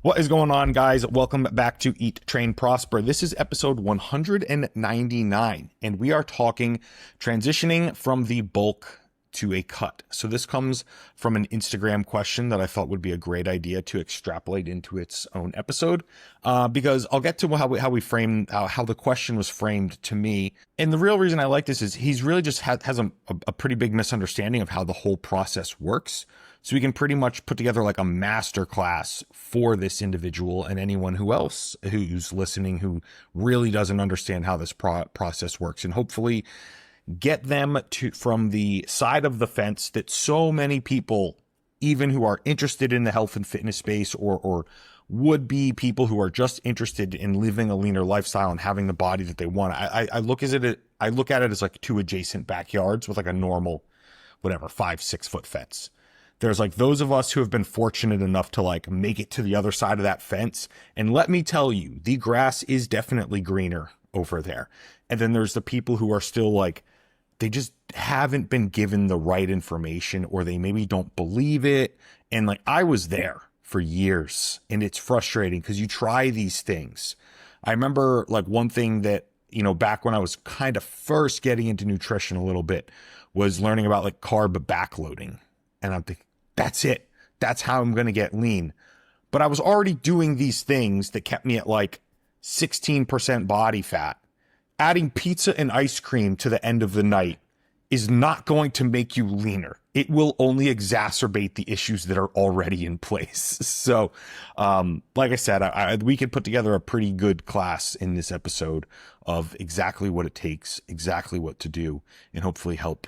What is going on, guys? Welcome back to Eat, Train, Prosper. This is episode 199, and we are talking transitioning from the bulk to a cut. So this comes from an Instagram question that I thought would be a great idea to extrapolate into its own episode, because I'll get to how we frame how the question was framed to me. And the real reason I like this is he's really just has a pretty big misunderstanding of how the whole process works. So we can pretty much put together like a master class for this individual and anyone who's listening who really doesn't understand how this process works, and hopefully get them to from the side of the fence that so many people, even who are interested in the health and fitness space or would be people who are just interested in living a leaner lifestyle and having the body that they want. I look at it as like two adjacent backyards with like a normal, 5-6 foot fence. There's like those of us who have been fortunate enough to like make it to the other side of that fence. And let me tell you, the grass is definitely greener over there. And then there's the people who are still like, they just haven't been given the right information, or they maybe don't believe it. And like, I was there for years, and it's frustrating because you try these things. I remember like one thing that, back when I was kind of first getting into nutrition a little bit, was learning about like carb backloading. And I'm thinking, that's it. That's how I'm going to get lean. But I was already doing these things that kept me at like 16% body fat. Adding pizza and ice cream to the end of the night is not going to make you leaner. It will only exacerbate the issues that are already in place. So, like I said, we could put together a pretty good class in this episode of exactly what it takes, exactly what to do, and hopefully help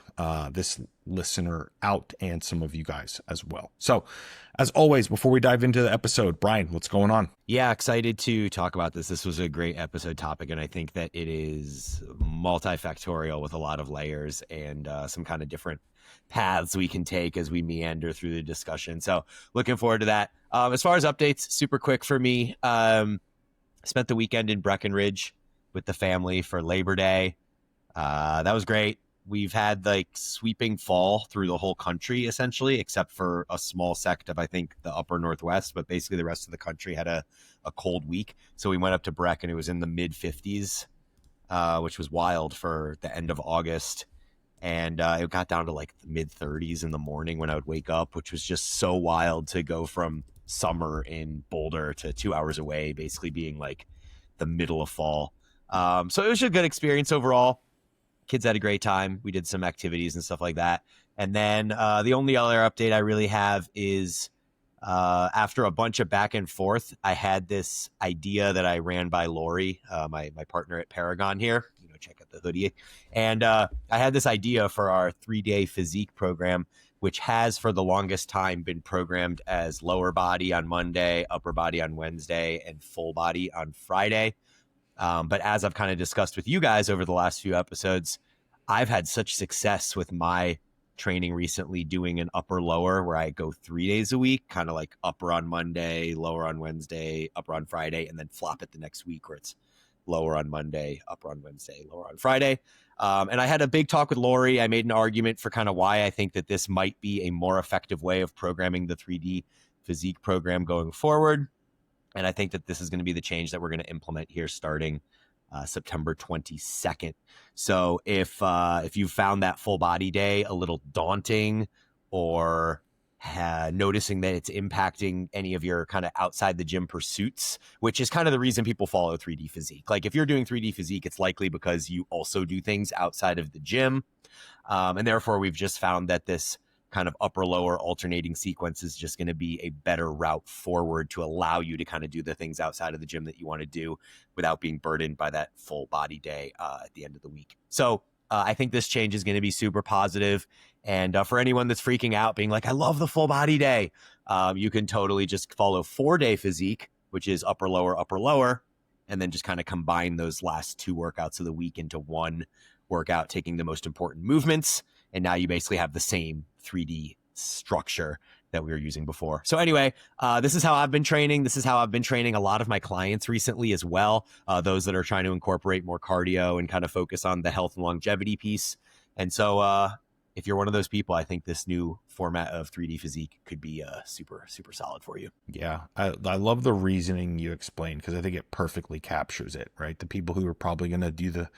this listener out and some of you guys as well. So, as always, before we dive into the episode, Brian, what's going on? Yeah, excited to talk about this. This was a great episode topic, and I think that it is multifactorial with a lot of layers and some kind of different paths we can take as we meander through the discussion. So looking forward to that. As far as updates, super quick for me. Spent the weekend in Breckenridge with the family for Labor Day. That was great. We've had like sweeping fall through the whole country, essentially, except for a small sect of, I think, the upper Northwest. But basically the rest of the country had a cold week. So we went up to Breck, and it was in the mid 50s, which was wild for the end of August. And it got down to like the mid 30s in the morning when I would wake up, which was just so wild to go from summer in Boulder to 2 hours away, basically being like the middle of fall. So it was a good experience overall. Kids had a great time. We did some activities and stuff like that. And then the only other update I really have is after a bunch of back and forth, I had this idea that I ran by Lori, my partner at Paragon here. Check out the hoodie. And I had this idea for our 3-day physique program, which has for the longest time been programmed as lower body on Monday, upper body on Wednesday, and full body on Friday. But as I've kind of discussed with you guys over the last few episodes, I've had such success with my training recently doing an upper lower where I go 3 days a week, kind of like upper on Monday, lower on Wednesday, upper on Friday, and then flop it the next week where it's lower on Monday, upper on Wednesday, lower on Friday. And I had a big talk with Lori. I made an argument for kind of why I think that this might be a more effective way of programming the 3D physique program going forward. And I think that this is going to be the change that we're going to implement here starting September 22nd. So if you found that full body day a little daunting, or noticing that it's impacting any of your kind of outside the gym pursuits, which is kind of the reason people follow 3D physique. Like if you're doing 3D physique, it's likely because you also do things outside of the gym. And therefore we've just found that this kind of upper lower alternating sequence is just going to be a better route forward to allow you to kind of do the things outside of the gym that you want to do without being burdened by that full body day at the end of the week. So I think this change is going to be super positive. And for anyone that's freaking out, being like, I love the full body day, you can totally just follow 4-day physique, which is upper, lower, and then just kind of combine those last 2 workouts of the week into one workout, taking the most important movements. And now you basically have the same 3D structure that we were using before. So anyway, this is how I've been training. This is how I've been training a lot of my clients recently as well. Those that are trying to incorporate more cardio and kind of focus on the health and longevity piece. And so if you're one of those people, I think this new format of 3D physique could be super, super solid for you. Yeah, I love the reasoning you explained because I think it perfectly captures it, right? The people who are probably going to do the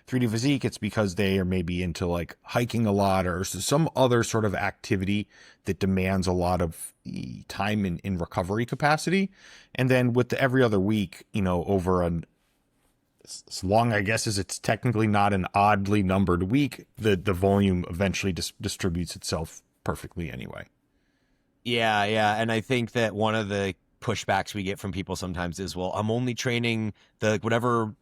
3D physique, it's because they are maybe into like hiking a lot or some other sort of activity that demands a lot of time in recovery capacity. And then with the every other week, over as long, I guess, as it's technically not an oddly numbered week, the volume eventually distributes itself perfectly anyway. Yeah, yeah. And I think that one of the pushbacks we get from people sometimes is, well, I'm only training the whatever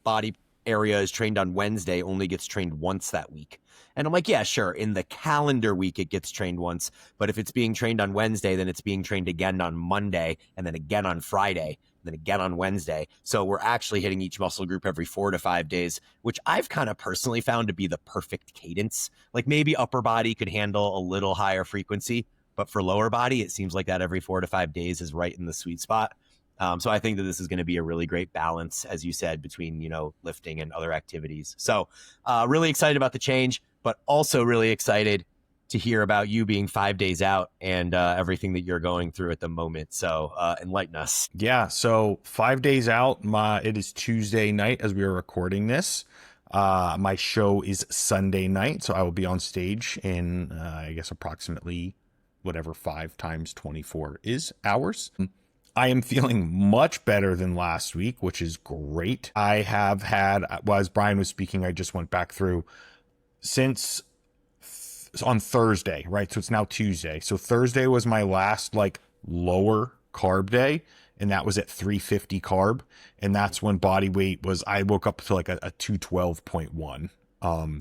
body area is trained on Wednesday only gets trained once that week. And I'm like, yeah, sure. In the calendar week, it gets trained once. But if it's being trained on Wednesday, then it's being trained again on Monday and then again on Friday, and then again on Wednesday. So we're actually hitting each muscle group every 4 to 5 days, which I've kind of personally found to be the perfect cadence. Like maybe upper body could handle a little higher frequency, but for lower body, it seems like that every 4 to 5 days is right in the sweet spot. So I think that this is going to be a really great balance, as you said, between, lifting and other activities. So really excited about the change, but also really excited to hear about you being 5 days out and everything that you're going through at the moment. So enlighten us. Yeah, so 5 days out. It is Tuesday night as we are recording this. My show is Sunday night, so I will be on stage in, I guess, approximately whatever 5 times 24 is hours. I am feeling much better than last week, which is great. I have had, well, as Brian was speaking, I just went back through since on Thursday, right? So it's now Tuesday. So Thursday was my last like lower carb day, and that was at 350 carb. And that's when body weight was, I woke up to like a 212.1.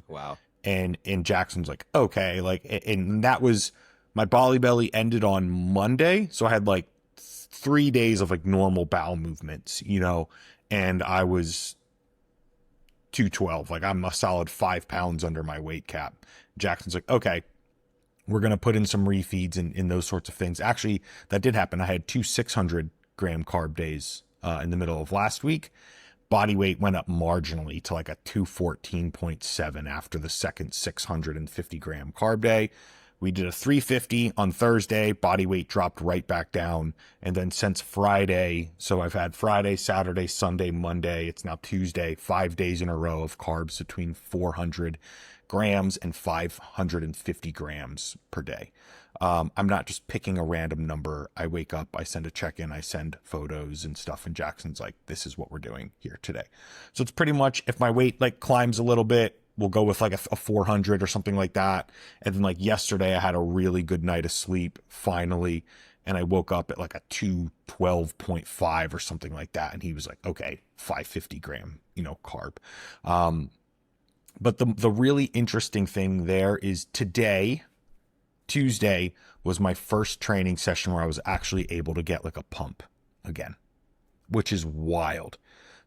Wow. And Jackson's like, okay, like, and that was, my body belly ended on Monday. So I had like 3 days of like normal bowel movements, and I was 212. Like I'm a solid 5 pounds under my weight cap. Jackson's like, okay, we're going to put in some refeeds and in those sorts of things. Actually, that did happen. I had 2 600-gram carb days in the middle of last week. Body weight went up marginally to like a 214.7 after the second 650-gram carb day. We did a 350 on Thursday. Body weight dropped right back down. And then since Friday, so I've had Friday, Saturday, Sunday, Monday. It's now Tuesday, 5 days in a row of carbs between 400 grams and 550 grams per day. I'm not just picking a random number. I wake up, I send a check-in, I send photos and stuff. And Jackson's like, this is what we're doing here today. So it's pretty much, if my weight like climbs a little bit, we'll go with like a 400 or something like that. And then like yesterday, I had a really good night of sleep finally. And I woke up at like a 212.5 or something like that. And he was like, okay, 550 gram, carb. But the really interesting thing there is today, Tuesday, was my first training session where I was actually able to get like a pump again, which is wild.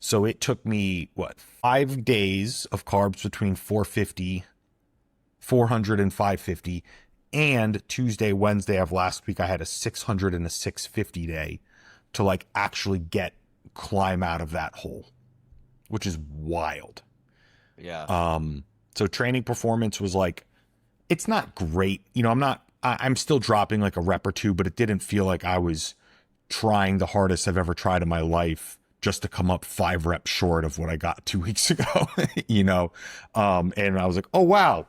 So it took me, 5 days of carbs between 400 and 550. And Tuesday, Wednesday of last week, I had a 600 and a 650 day to like actually climb out of that hole, which is wild. Yeah. So training performance was like, it's not great. I'm still dropping like a rep or two, but it didn't feel like I was trying the hardest I've ever tried in my life just to come up 5 reps short of what I got 2 weeks ago, and I was like, oh, wow,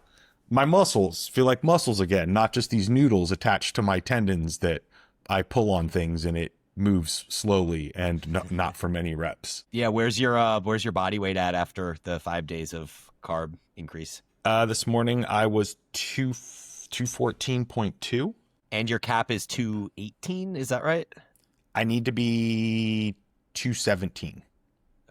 my muscles feel like muscles again, not just these noodles attached to my tendons that I pull on things and it moves slowly and not for many reps. Yeah. Where's your body weight at after the 5 days of carb increase? This morning I was 214.2. And your cap is 218. Is that right? I need to be 217.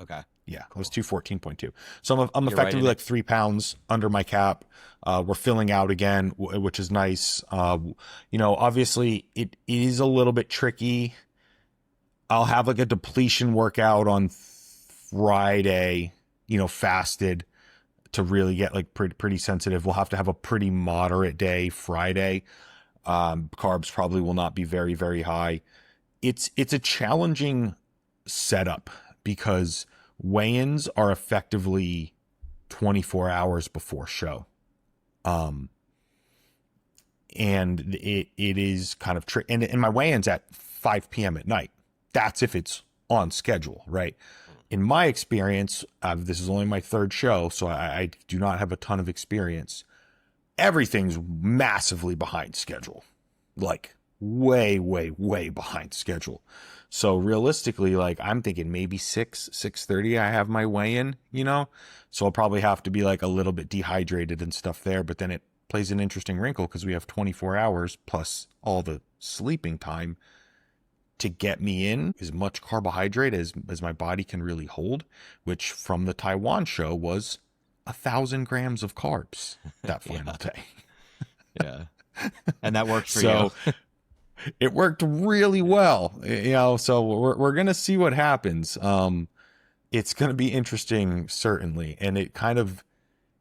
Okay. Yeah, cool. It was 214.2. So I'm You're effectively right like 3 pounds under my cap. We're filling out again, which is nice. Obviously it is a little bit tricky. I'll have like a depletion workout on Friday, fasted to really get like pretty sensitive. We'll have to have a pretty moderate day Friday. Carbs probably will not be very, very high. It's a challenging setup because weigh-ins are effectively 24 hours before show. and it is kind of and my weigh-in's at 5 p.m. at night. That's if it's on schedule, right? In my experience, this is only my third show, so I do not have a ton of experience. Everything's massively behind schedule, like way, way, way behind schedule. So realistically, like I'm thinking maybe 6:30 I have my weigh-in, you know? So I'll probably have to be like a little bit dehydrated and stuff there, but then it plays an interesting wrinkle because we have 24 hours plus all the sleeping time to get me in as much carbohydrate as my body can really hold, which from the Taiwan show was 1,000 grams of carbs that final day. Yeah. And that worked for you. It worked really well, you know, so we're going to see what happens. It's going to be interesting, certainly. And it kind of,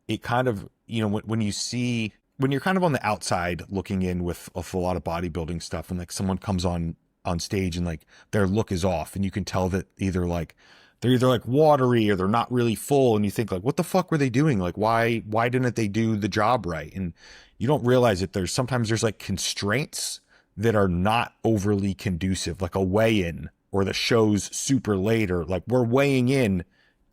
you know, when you're kind of on the outside looking in with a lot of bodybuilding stuff, and like someone comes on stage and like their look is off, and you can tell that they're either like watery or they're not really full, and you think like, what the fuck were they doing? Like, why didn't they do the job right? And you don't realize that sometimes there's like constraints that are not overly conducive, like a weigh-in or the show's super late, or like we're weighing in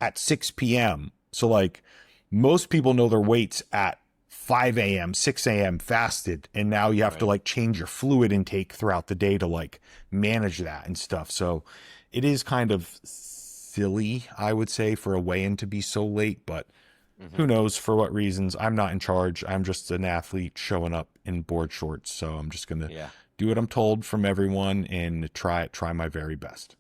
at 6 p.m. So like most people know their weights at 5 a.m., 6 a.m. fasted. And now you have to like change your fluid intake throughout the day to like manage that and stuff. So it is kind of silly, I would say, for a weigh-in to be so late, but who knows for what reasons. I'm not in charge. I'm just an athlete showing up in board shorts. So I'm just going to do what I'm told from everyone and try my very best.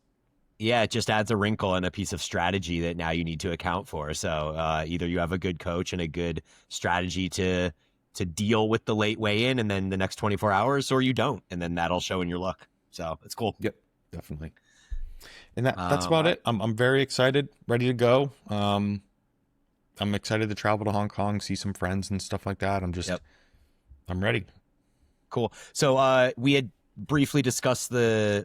Yeah, it just adds a wrinkle and a piece of strategy that now you need to account for. So either you have a good coach and a good strategy to deal with the late weigh-in and then the next 24 hours, or you don't, and then that'll show in your look. So it's cool. Yep, definitely. And that's about it. I'm very excited, ready to go. I'm excited to travel to Hong Kong, see some friends and stuff like that. I'm ready. Cool. So we had briefly discussed the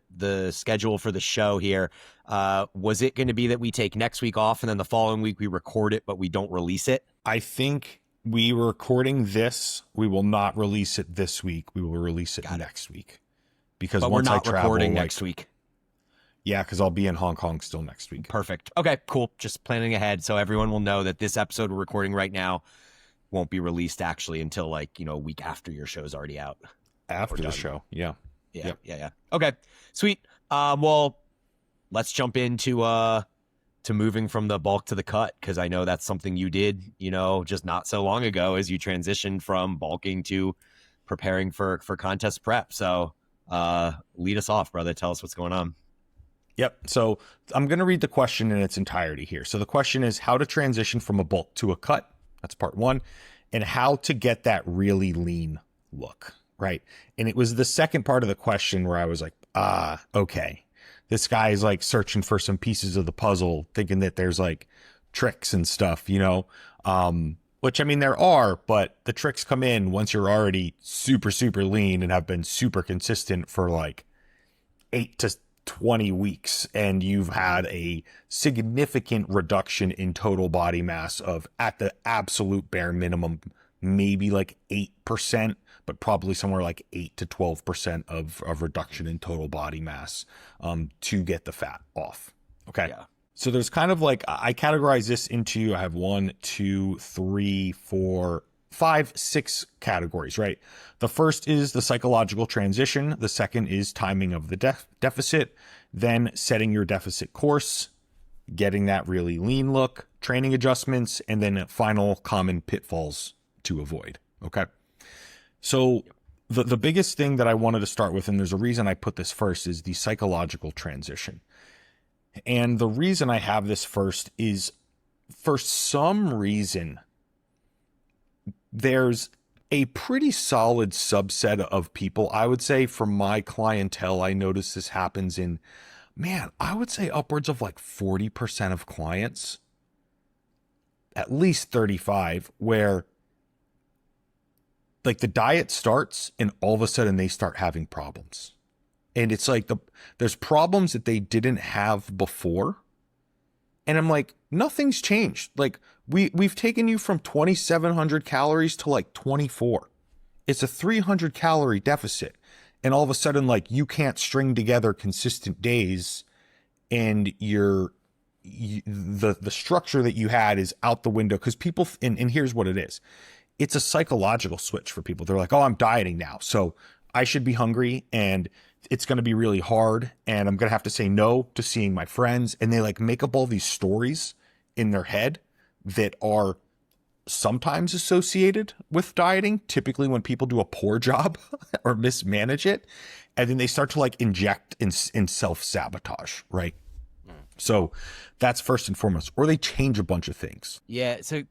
schedule for the show here. Was it going to be that we take next week off and then the following week we record it, but we don't release it? I think we were recording this. We will not release it this week. We will release it next week. Because but once we're not I travel, recording next week. Yeah, because I'll be in Hong Kong still next week. Perfect. Okay, cool. Just planning ahead so everyone will know that this episode we're recording right now won't be released actually until like, a week after your show's already out. After the show. Yeah. Yeah. Okay, sweet. Well, let's jump into to moving from the bulk to the cut, because I know that's something you did, just not so long ago as you transitioned from bulking to preparing for contest prep. So lead us off, brother. Tell us what's going on. Yep. So I'm going to read the question in its entirety here. So the question is how to transition from a bulk to a cut. That's part one. And how to get that really lean look. Right. And it was the second part of the question where I was like, okay, this guy is like searching for some pieces of the puzzle, thinking that there's like tricks and stuff, which I mean, there are, but the tricks come in once you're already super, super lean and have been super consistent for like 8 to 20 weeks. And you've had a significant reduction in total body mass of, at the absolute bare minimum, maybe like 8%, but probably somewhere like 8 to 12% of reduction in total body mass to get the fat off. Okay. Yeah. So there's kind of like, I categorize this into, I have 1, 2, 3, 4, 5, 6 categories, right? The first is the psychological transition. The second is timing of the deficit, then setting your deficit course, getting that really lean look, training adjustments, and then final common pitfalls to avoid. Okay. So the biggest thing that I wanted to start with, and there's a reason I put this first, is the psychological transition. And the reason I have this first is, for some reason, there's a pretty solid subset of people. I would say from my clientele, I notice this happens in, I would say upwards of like 40% of clients, at least 35, where like the diet starts and all of a sudden they start having problems. And it's like there's problems that they didn't have before. And I'm like, nothing's changed. Like we've taken you from 2,700 calories to like 24. It's a 300 calorie deficit. And all of a sudden, like, you can't string together consistent days, and the structure that you had is out the window, because people, and here's what it is. It's a psychological switch for people. They're like, oh, I'm dieting now, so I should be hungry, and it's going to be really hard, and I'm going to have to say no to seeing my friends. And they like make up all these stories in their head that are sometimes associated with dieting, typically when people do a poor job or mismanage it. And then they start to like inject in self-sabotage, right? So that's first and foremost. Or they change a bunch of things. Yeah. So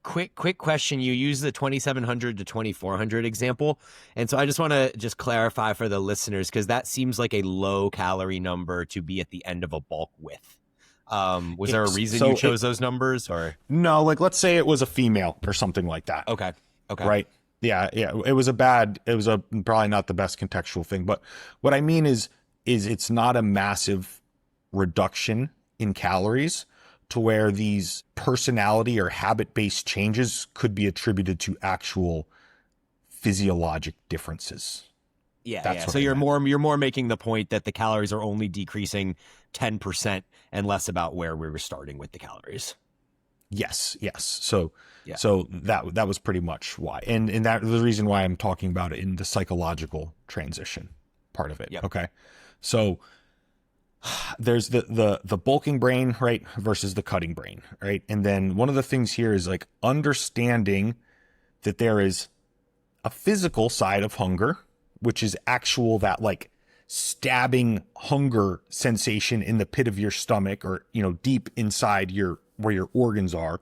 quick question. You use the 2,700 to 2,400 example. And so I just want to just clarify for the listeners, because that seems like a low calorie number to be at the end of a bulk with. Was there a reason you chose those numbers, or? No, like, let's say it was a female or something like that. Okay. Right. Yeah. It was probably not the best contextual thing, but what I mean is it's not a massive reduction in calories to where these personality or habit-based changes could be attributed to actual physiologic differences. Yeah. So you're more making the point that the calories are only decreasing 10% and less about where we were starting with the calories. Yes. So that was pretty much why. And that the reason why I'm talking about it in the psychological transition part of it. Yep. Okay. So there's the bulking brain, right, versus the cutting brain, right? And then one of the things here is like understanding that there is a physical side of hunger, which is actual, that like stabbing hunger sensation in the pit of your stomach, or, you know, deep inside where your organs are.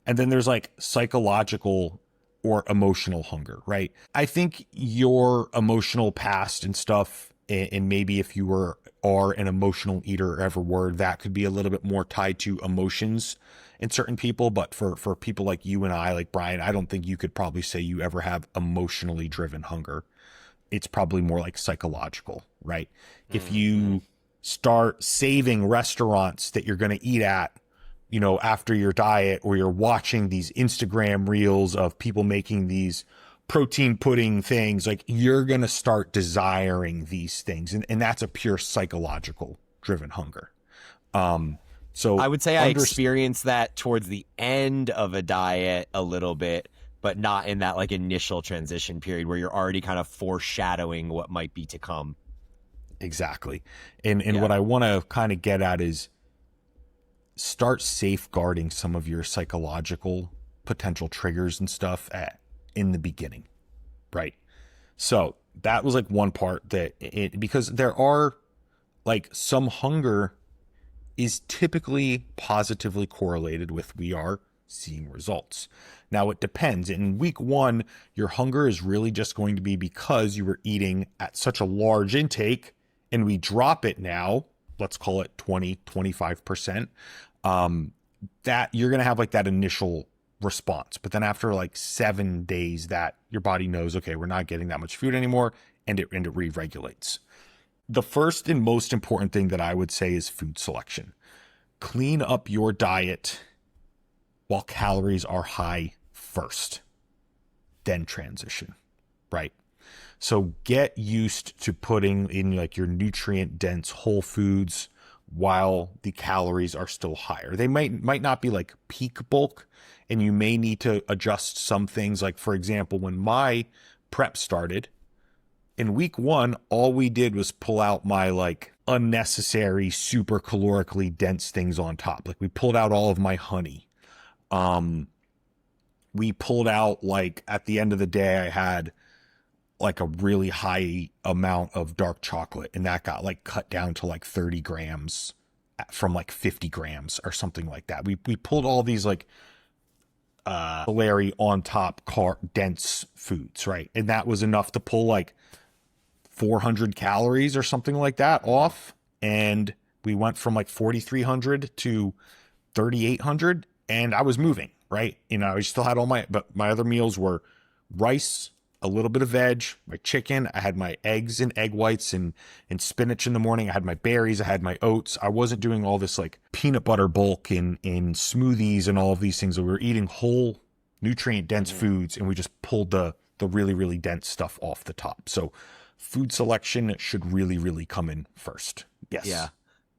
And then there's like psychological or emotional hunger, right? I think your emotional past and stuff, and maybe if you are an emotional eater or ever were, that could be a little bit more tied to emotions in certain people. But for people like you and I, like Brian, I don't think you could probably say you ever have emotionally driven hunger. It's probably more like psychological, right? If you start saving restaurants that you're going to eat at, you know, after your diet, or you're watching these Instagram reels of people making these protein pudding things, like, you're going to start desiring these things. And that's a pure psychological driven hunger. So I would say I experienced that towards the end of a diet a little bit, but not in that like initial transition period where you're already kind of foreshadowing what might be to come. Exactly. And what I want to kind of get at is start safeguarding some of your psychological potential triggers and stuff in the beginning. Right. So that was like one part because there are like some hunger is typically positively correlated with we are seeing results. Now it depends. In week 1, your hunger is really just going to be because you were eating at such a large intake, and we drop it now, let's call it 20, 25%, that you're going to have like that initial response. But then after like 7 days, that your body knows, okay, we're not getting that much food anymore, and it re-regulates. The first and most important thing that I would say is food selection. Clean up your diet while calories are high first, then transition, right? So get used to putting in like your nutrient dense whole foods while the calories are still higher. They might not be like peak bulk, and you may need to adjust some things. Like, for example, when my prep started in week 1, all we did was pull out my like unnecessary, super calorically dense things on top. Like, we pulled out all of my honey. We pulled out, like, at the end of the day, I had like a really high amount of dark chocolate, and that got like cut down to like 30 grams from like 50 grams or something like that. We pulled all these like calorie on top dense foods, right? And that was enough to pull like 400 calories or something like that off. And we went from like 4,300 to 3,800, and I was moving, right? You know, I still had but my other meals were rice, a little bit of veg, my chicken. I had my eggs and egg whites and spinach in the morning. I had my berries. I had my oats. I wasn't doing all this like peanut butter bulk in smoothies and all of these things. We were eating whole nutrient dense foods, and we just pulled the the really, really dense stuff off the top. So food selection should really, really come in first. Yes. Yeah.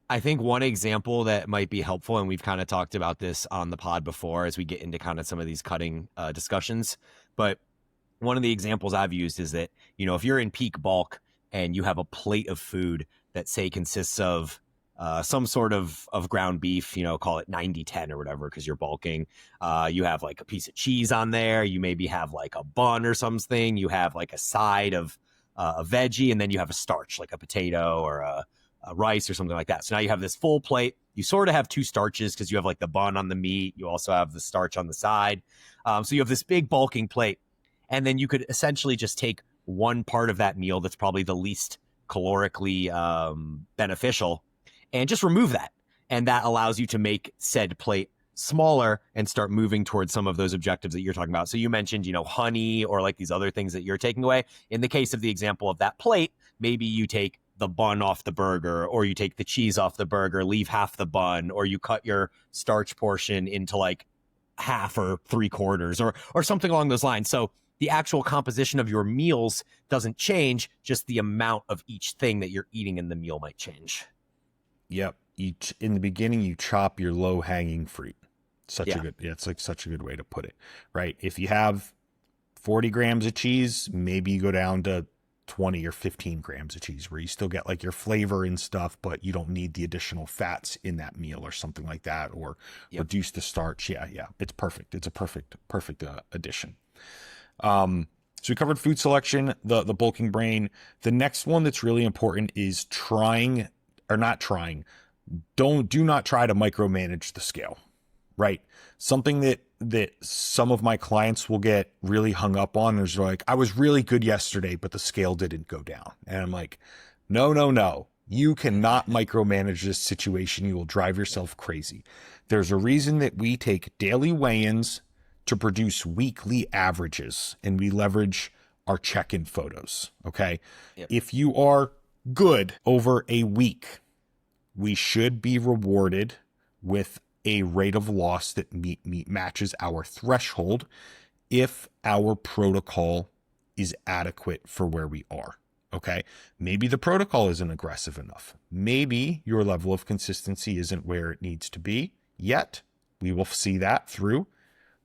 I think one example that might be helpful, and we've kind of talked about this on the pod before as we get into kind of some of these cutting discussions, but one of the examples I've used is that, if you're in peak bulk and you have a plate of food that, say, consists of some sort of ground beef, call it 90-10 or whatever, because you're bulking. You have like a piece of cheese on there. You maybe have like a bun or something. You have like a side of a veggie, and then you have a starch, like a potato or a rice or something like that. So now you have this full plate. You sort of have two starches because you have like the bun on the meat. You also have the starch on the side. So you have this big bulking plate. And then you could essentially just take one part of that meal that's probably the least calorically beneficial and just remove that. And that allows you to make said plate smaller and start moving towards some of those objectives that you're talking about. So you mentioned, honey or like these other things that you're taking away. In the case of the example of that plate, maybe you take the bun off the burger, or you take the cheese off the burger, leave half the bun, or you cut your starch portion into like half or 3/4 or something along those lines. So the actual composition of your meals doesn't change, just the amount of each thing that you're eating in the meal might change. Yep. In the beginning, you chop your low hanging fruit. It's like such a good way to put it, right? If you have 40 grams of cheese, maybe you go down to 20 or 15 grams of cheese, where you still get like your flavor and stuff, but you don't need the additional fats in that meal or something like that, or reduce the starch. Yeah. It's perfect. It's a perfect addition. So we covered food selection, the bulking brain. The next one that's really important is do not try to micromanage the scale, right? Something that some of my clients will get really hung up on is like, I was really good yesterday, but the scale didn't go down. And I'm like, no. You cannot micromanage this situation. You will drive yourself crazy. There's a reason that we take daily weigh-ins to produce weekly averages, and we leverage our check-in photos. Okay. Yep. If you are good over a week, we should be rewarded with a rate of loss that matches our threshold if our protocol is adequate for where we are. Okay. Maybe the protocol isn't aggressive enough. Maybe your level of consistency isn't where it needs to be yet. We will see that through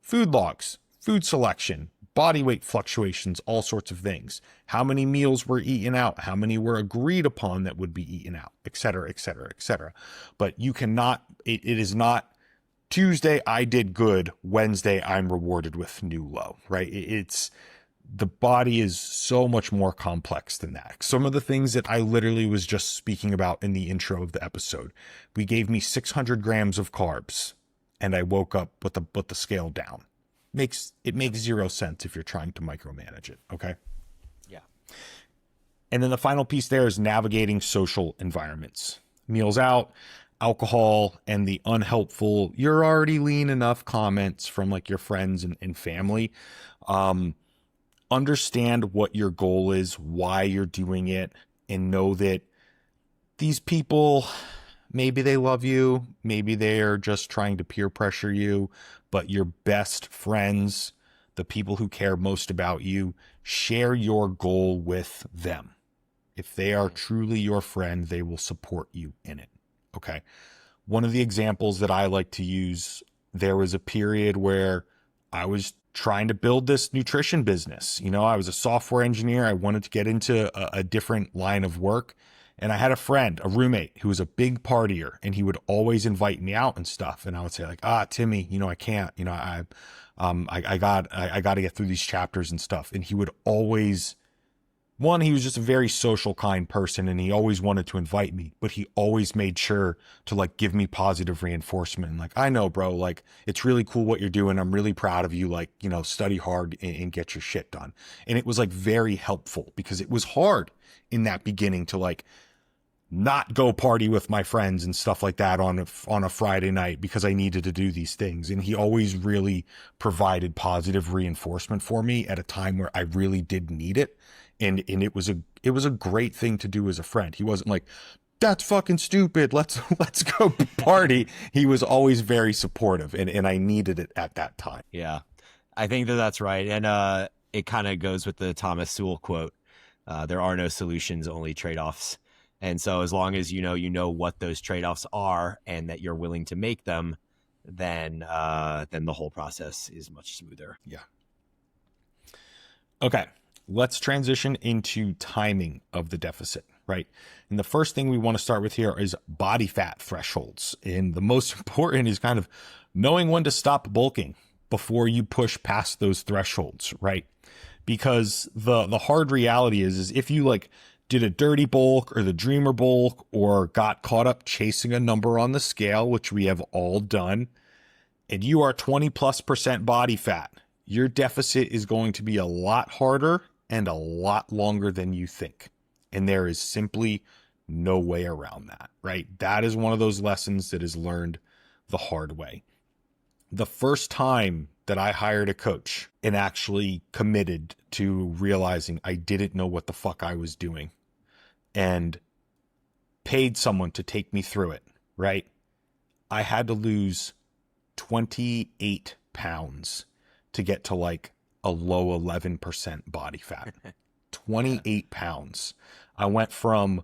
food logs, food selection, body weight fluctuations, all sorts of things. How many meals were eaten out? How many were agreed upon that would be eaten out, et cetera, et cetera, et cetera. But you cannot, it is not Tuesday, I did good. Wednesday, I'm rewarded with new low, right? The body is so much more complex than that. Some of the things that I literally was just speaking about in the intro of the episode, we gave me 600 grams of carbs and I woke up with the scale down. It makes zero sense if you're trying to micromanage it. Okay. Yeah. And then the final piece there is navigating social environments, meals out, alcohol, and the unhelpful, you're already lean enough comments from like your friends and family. Understand what your goal is, why you're doing it, and know that these people, maybe they love you, maybe they're just trying to peer pressure you, but your best friends, the people who care most about you, share your goal with them. If they are truly your friend, they will support you in it. Okay. One of the examples that I like to use, there was a period where I was trying to build this nutrition business. I was a software engineer. I wanted to get into a different line of work. And I had a roommate who was a big partier, and he would always invite me out and stuff. And I would say like, Timmy, I can't, I got to get through these chapters and stuff. And he would always, he was just a very social, kind person, and he always wanted to invite me, but he always made sure to like give me positive reinforcement. Like, I know, bro, like it's really cool what you're doing. I'm really proud of you. Like, study hard and get your shit done. And it was like very helpful because it was hard in that beginning to like not go party with my friends and stuff like that on a Friday night because I needed to do these things. And he always really provided positive reinforcement for me at a time where I really did need it. And it was a great thing to do as a friend. He wasn't like, that's fucking stupid. Let's go party. He was always very supportive, and I needed it at that time. Yeah, I think that's right. And it kind of goes with the Thomas Sowell quote. There are no solutions, only trade-offs. And so as long as you know what those trade-offs are and that you're willing to make them, then the whole process is much smoother. Yeah. Okay. Let's transition into timing of the deficit, right? And the first thing we want to start with here is body fat thresholds. And the most important is kind of knowing when to stop bulking before you push past those thresholds, right? Because the hard reality is if you like did a dirty bulk or the dreamer bulk or got caught up chasing a number on the scale, which we have all done, and you are 20+% body fat, your deficit is going to be a lot harder and a lot longer than you think. And there is simply no way around that, right? That is one of those lessons that is learned the hard way. The first time that I hired a coach and actually committed to realizing I didn't know what the fuck I was doing and paid someone to take me through it, right? I had to lose 28 pounds to get to like a low 11% body fat. 28 pounds. I went from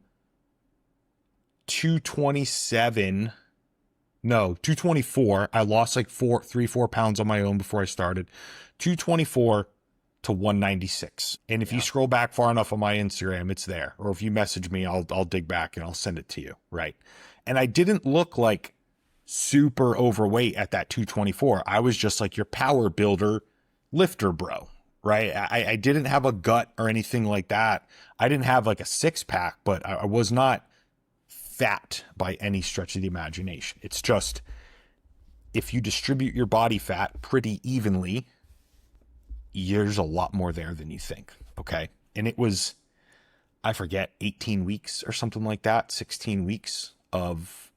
224. I lost like 4 pounds on my own before I started. 224 to 196. And if you scroll back far enough on my Instagram, it's there. Or if you message me, I'll dig back and I'll send it to you. Right. And I didn't look like super overweight at that 224. I was just like your power builder lifter bro. Right. I didn't have a gut or anything like that. I didn't have like a 6-pack, but I was not fat by any stretch of the imagination. It's just if you distribute your body fat pretty evenly, there's a lot more there than you think. Okay. And it was, I forget, 18 weeks or something like that, 16 weeks of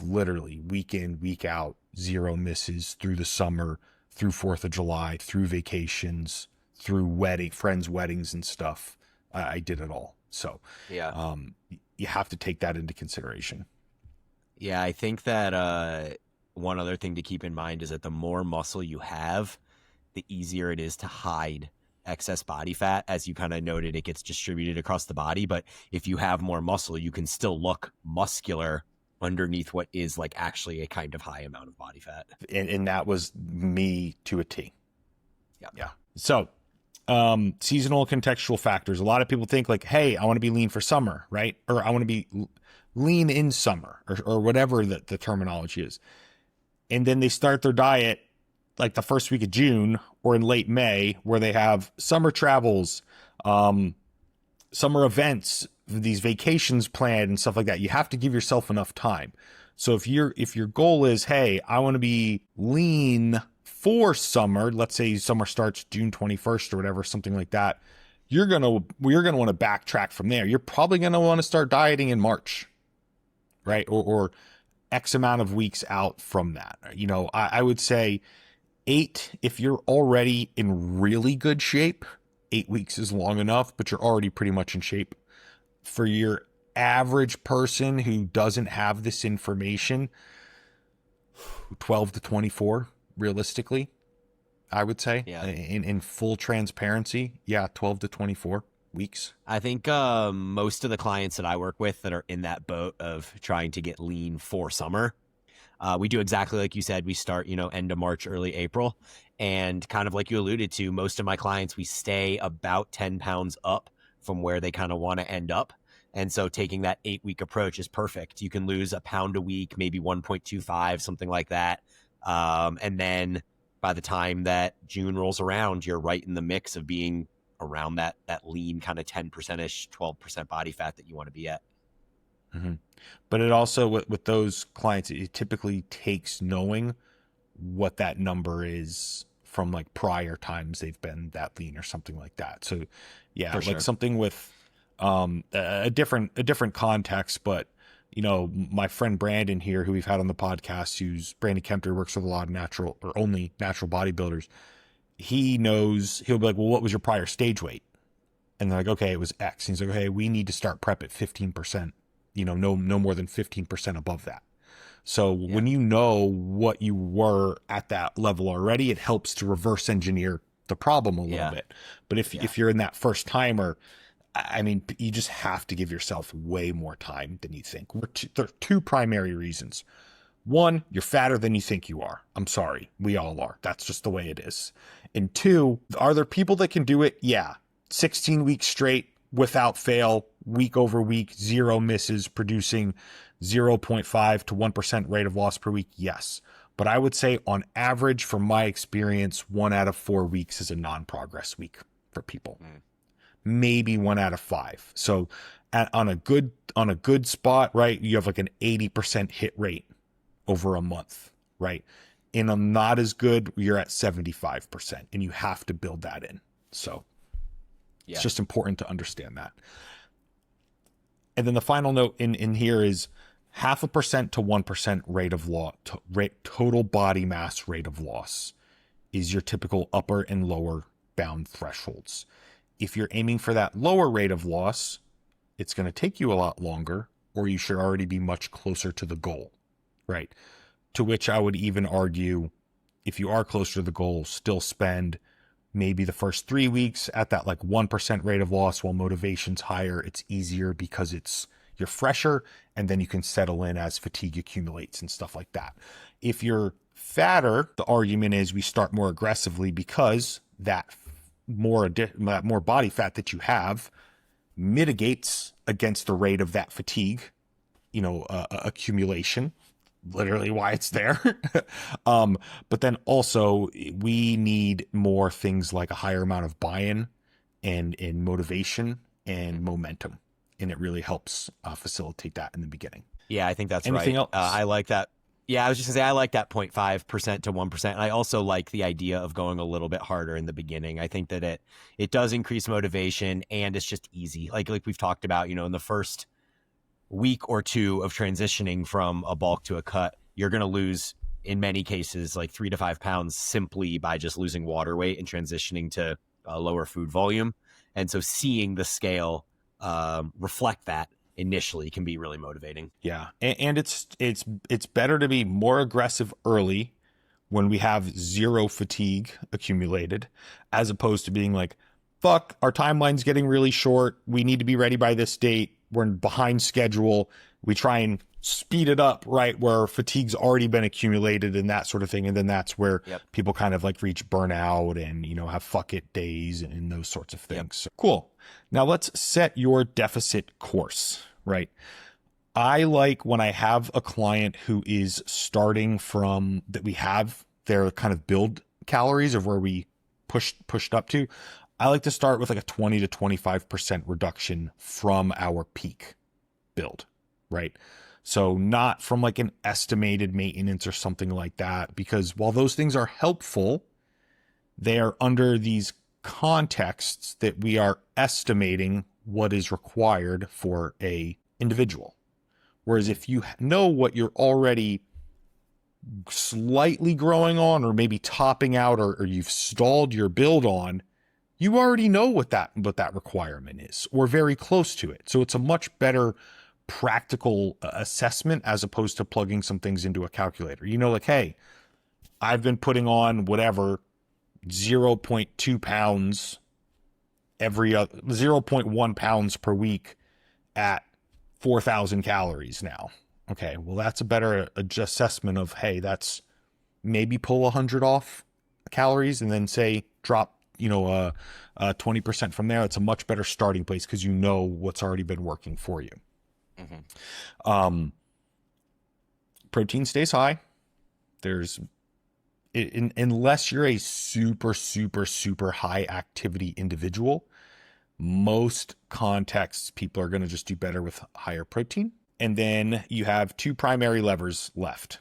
literally week in, week out, zero misses through the summer, through 4th of July, through vacations, through friends' weddings and stuff. I did it all. So you have to take that into consideration. Yeah, I think that one other thing to keep in mind is that the more muscle you have, the easier it is to hide excess body fat. As you kind of noted, it gets distributed across the body. But if you have more muscle, you can still look muscular underneath what is like actually a kind of high amount of body fat. And that was me to a T. Yeah. So seasonal contextual factors. A lot of people think like, hey, I want to be lean for summer, right? Or I want to be lean in summer or whatever the terminology is. And then they start their diet like the first week of June or in late May, where they have summer travels, summer events, these vacations planned and stuff like that. You have to give yourself enough time. So if your goal is, hey, I want to be lean for summer, let's say summer starts June 21st or whatever, something like that, you're going to want to backtrack from there. You're probably going to want to start dieting in March, right? Or X amount of weeks out from that. You know, I would say 8, if you're already in really good shape, 8 weeks is long enough, but you're already pretty much in shape. For your average person who doesn't have this information, 12 to 24, realistically, I would say. Yeah. In full transparency, 12 to 24 weeks. I think most of the clients that I work with that are in that boat of trying to get lean for summer, we do exactly like you said. We start, end of March, early April. And kind of like you alluded to, most of my clients, we stay about 10 pounds up from where they kind of want to end up. And so taking that 8-week approach is perfect. You can lose a pound a week, maybe 1.25, something like that. And then by the time that June rolls around, you're right in the mix of being around that lean kind of 10%ish, 12% body fat that you want to be at. Mm-hmm. But it also, with those clients, it typically takes knowing what that number is from like prior times they've been that lean or something like that. So yeah, For like sure. something with a different context. But my friend Brandon here, who we've had on the podcast, who's Brandon Kempter, works with a lot of only natural bodybuilders. He knows, he'll be like, well, what was your prior stage weight? And they're like, okay, it was X. And he's like, okay, we need to start prep at 15%, no more than 15% above that. So when you know what you were at that level already, it helps to reverse engineer the problem a little Yeah. bit. But if you're in that first timer, I mean, you just have to give yourself way more time than you think. There are two primary reasons. One, you're fatter than you think you are. I'm sorry. We all are. That's just the way it is. And two, are there people that can do it? Yeah. 16 weeks straight without fail, week over week, zero misses, producing 0.5 to 1% rate of loss per week. Yes. But I would say on average, from my experience, 1 out of 4 weeks is a non-progress week for people. Maybe 1 out of 5. So on a good spot, right, you have like an 80% hit rate over a month, right? In a not as good, you're at 75%, and you have to build that in. So it's just important to understand that. And then the final note in here is 0.5% to 1% rate of loss, total body mass rate of loss is your typical upper and lower bound thresholds. If you're aiming for that lower rate of loss, it's going to take you a lot longer, or you should already be much closer to the goal, right? To which I would even argue, if you are closer to the goal, still spend maybe the first 3 weeks at that like 1% rate of loss while motivation's higher. It's easier because you're fresher, and then you can settle in as fatigue accumulates and stuff like that. If you're fatter, the argument is we start more aggressively because that more body fat that you have mitigates against the rate of that fatigue, accumulation, literally why it's there. But then also we need more things like a higher amount of buy-in and motivation and momentum. And it really helps facilitate that in the beginning. Yeah, I think that's Anything right. else? I like that. Yeah, I was just gonna say I like that 0.5% to 1%. And I also like the idea of going a little bit harder in the beginning. I think that it does increase motivation, and it's just easy. Like we've talked about, in the first week or two of transitioning from a bulk to a cut, you're gonna lose in many cases like 3 to 5 pounds simply by just losing water weight and transitioning to a lower food volume. And so seeing the scale reflect that initially can be really motivating. Yeah. And it's better to be more aggressive early when we have zero fatigue accumulated, as opposed to being like, fuck, our timeline's getting really short. We need to be ready by this date. We're behind schedule. We try and speed it up, right, where fatigue's already been accumulated and that sort of thing. And then that's where people kind of like reach burnout and, have fuck it days and those sorts of things. So, cool. Now let's set your deficit course, right? I like when I have a client who is starting from that we have their kind of build calories of where we pushed up to. I like to start with like a 20 to 25% reduction from our peak build, right? So not from like an estimated maintenance or something like that, because while those things are helpful, they are under these contexts that we are estimating what is required for a individual. Whereas if you know what you're already slightly growing on, or maybe topping out, or you've stalled your build on, you already know what that requirement is, or very close to it. So it's a much better practical assessment as opposed to plugging some things into a calculator. Like, hey, I've been putting on whatever 0.2 pounds 0.1 pounds per week at 4,000 calories now. Okay, well, that's a better assessment of, hey, that's maybe pull 100 off calories and then say drop 20% from there. It's a much better starting place because you know what's already been working for you. Protein stays high. Unless you're a super, super, super high activity individual, most contexts, people are going to just do better with higher protein. And then you have two primary levers left: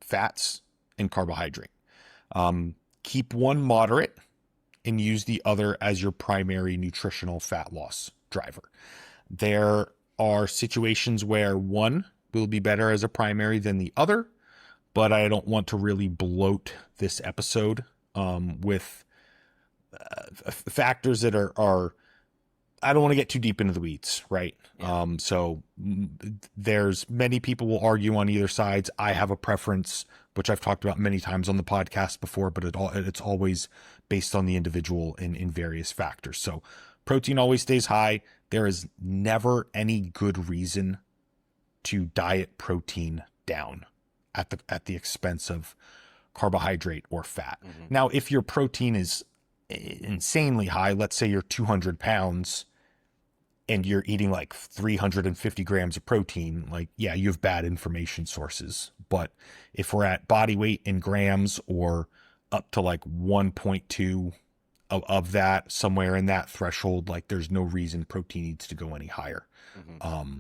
fats and carbohydrate. Keep one moderate and use the other as your primary nutritional fat loss driver. There are situations where one will be better as a primary than the other, but I don't want to really bloat this episode with factors that are I don't want to get too deep into the weeds, right? Yeah. There's many people will argue on either sides. I have a preference, which I've talked about many times on the podcast before, but it's always based on the individual in various factors. So protein always stays high. There is never any good reason to diet protein down at the expense of carbohydrate or fat. Mm-hmm. Now, if your protein is insanely high, let's say you're 200 pounds and you're eating like 350 grams of protein, like, yeah, you have bad information sources. But if we're at body weight in grams or up to like 1.2 of that, somewhere in that threshold, like there's no reason protein needs to go any higher. Mm-hmm.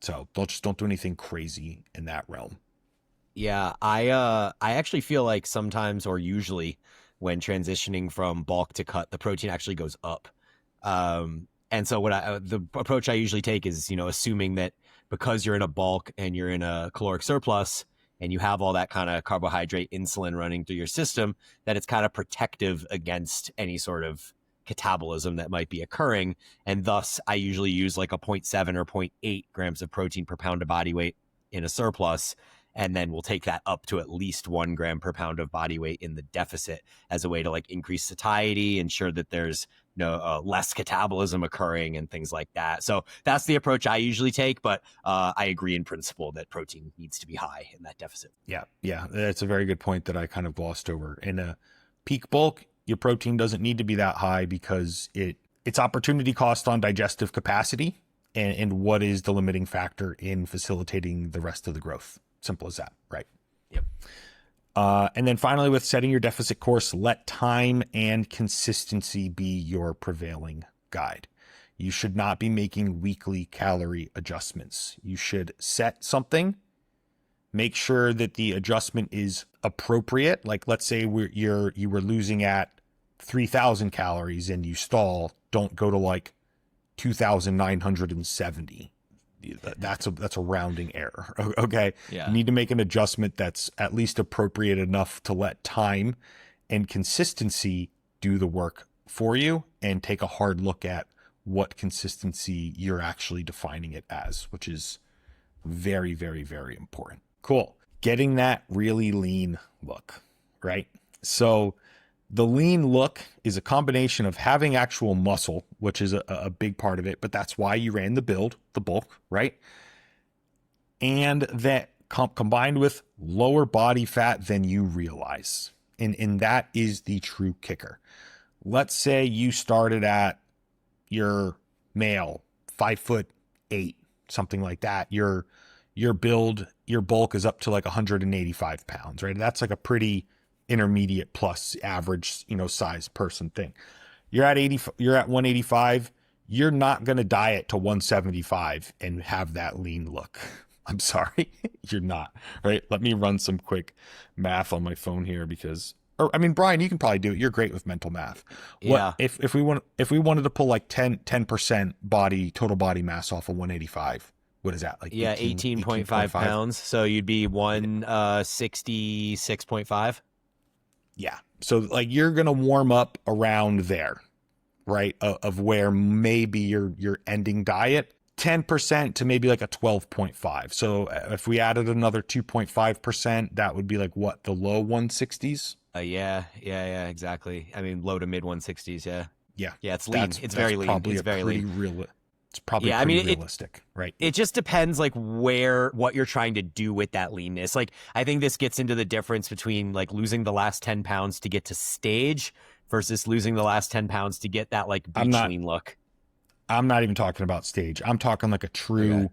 So don't do anything crazy in that realm. Yeah, I actually feel like sometimes, or usually, when transitioning from bulk to cut, the protein actually goes up. And so the approach I usually take is, assuming that because you're in a bulk and you're in a caloric surplus and you have all that kind of carbohydrate insulin running through your system, that it's kind of protective against any sort of catabolism that might be occurring. And thus I usually use like a 0.7 or 0.8 grams of protein per pound of body weight in a surplus. And then we'll take that up to at least 1 gram per pound of body weight in the deficit as a way to like increase satiety, ensure that there's less catabolism occurring and things like that. So that's the approach I usually take. But I agree in principle that protein needs to be high in that deficit. Yeah. That's a very good point that I kind of glossed over. In a peak bulk, your protein doesn't need to be that high because it's opportunity cost on digestive capacity and what is the limiting factor in facilitating the rest of the growth. Simple as that, right? Yep. And then finally, with setting your deficit course, let time and consistency be your prevailing guide. You should not be making weekly calorie adjustments. You should set something, make sure that the adjustment is appropriate. Like, let's say you were losing at 3,000 calories and you stall. Don't go to like 2,970. That's a rounding error. Okay. Yeah. You need to make an adjustment that's at least appropriate enough to let time and consistency do the work for you, and take a hard look at what consistency you're actually defining it as, which is very, very, very important. Cool. Getting that really lean look, right? So the lean look is a combination of having actual muscle, which is a big part of it, but that's why you ran the bulk, right? And that combined with lower body fat than you realize. And that is the true kicker. Let's say you started at your male, 5'8", something like that. Your bulk is up to like 185 pounds, right? That's like a pretty intermediate plus average, size person thing. You're at 185. You're not going to diet to 175 and have that lean look. I'm sorry. You're not, right? Let me run some quick math on my phone here Brian, you can probably do it. You're great with mental math. Yeah. If we wanted to pull like 10% total body mass off of 185, what is that? Like 18.5 pounds. So you'd be 166.5. Yeah. So like you're going to warm up around there, right? Of where maybe your ending diet, 10% to maybe like a 12.5. So if we added another 2.5%, that would be like what, the low 160s? Yeah, exactly. I mean, low to mid 160s. Yeah. Yeah. It's lean. It's very lean. It's very lean. It's probably realistic, right? It just depends like what you're trying to do with that leanness. Like, I think this gets into the difference between like losing the last 10 pounds to get to stage versus losing the last 10 pounds to get that like beach lean look. I'm not even talking about stage. I'm talking like a true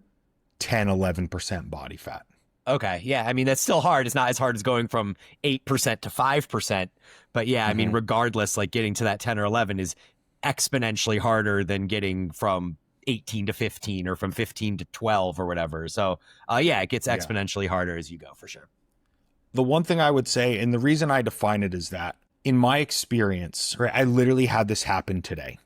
10, 11% body fat. Okay. Yeah. I mean, that's still hard. It's not as hard as going from 8% to 5%. But yeah, I mean, regardless, like getting to that 10 or 11 is exponentially harder than getting from 18 to 15 or from 15 to 12 or whatever. So it gets exponentially harder as you go, for sure. The one thing I would say, and the reason I define it is that in my experience, right, I literally had this happen today.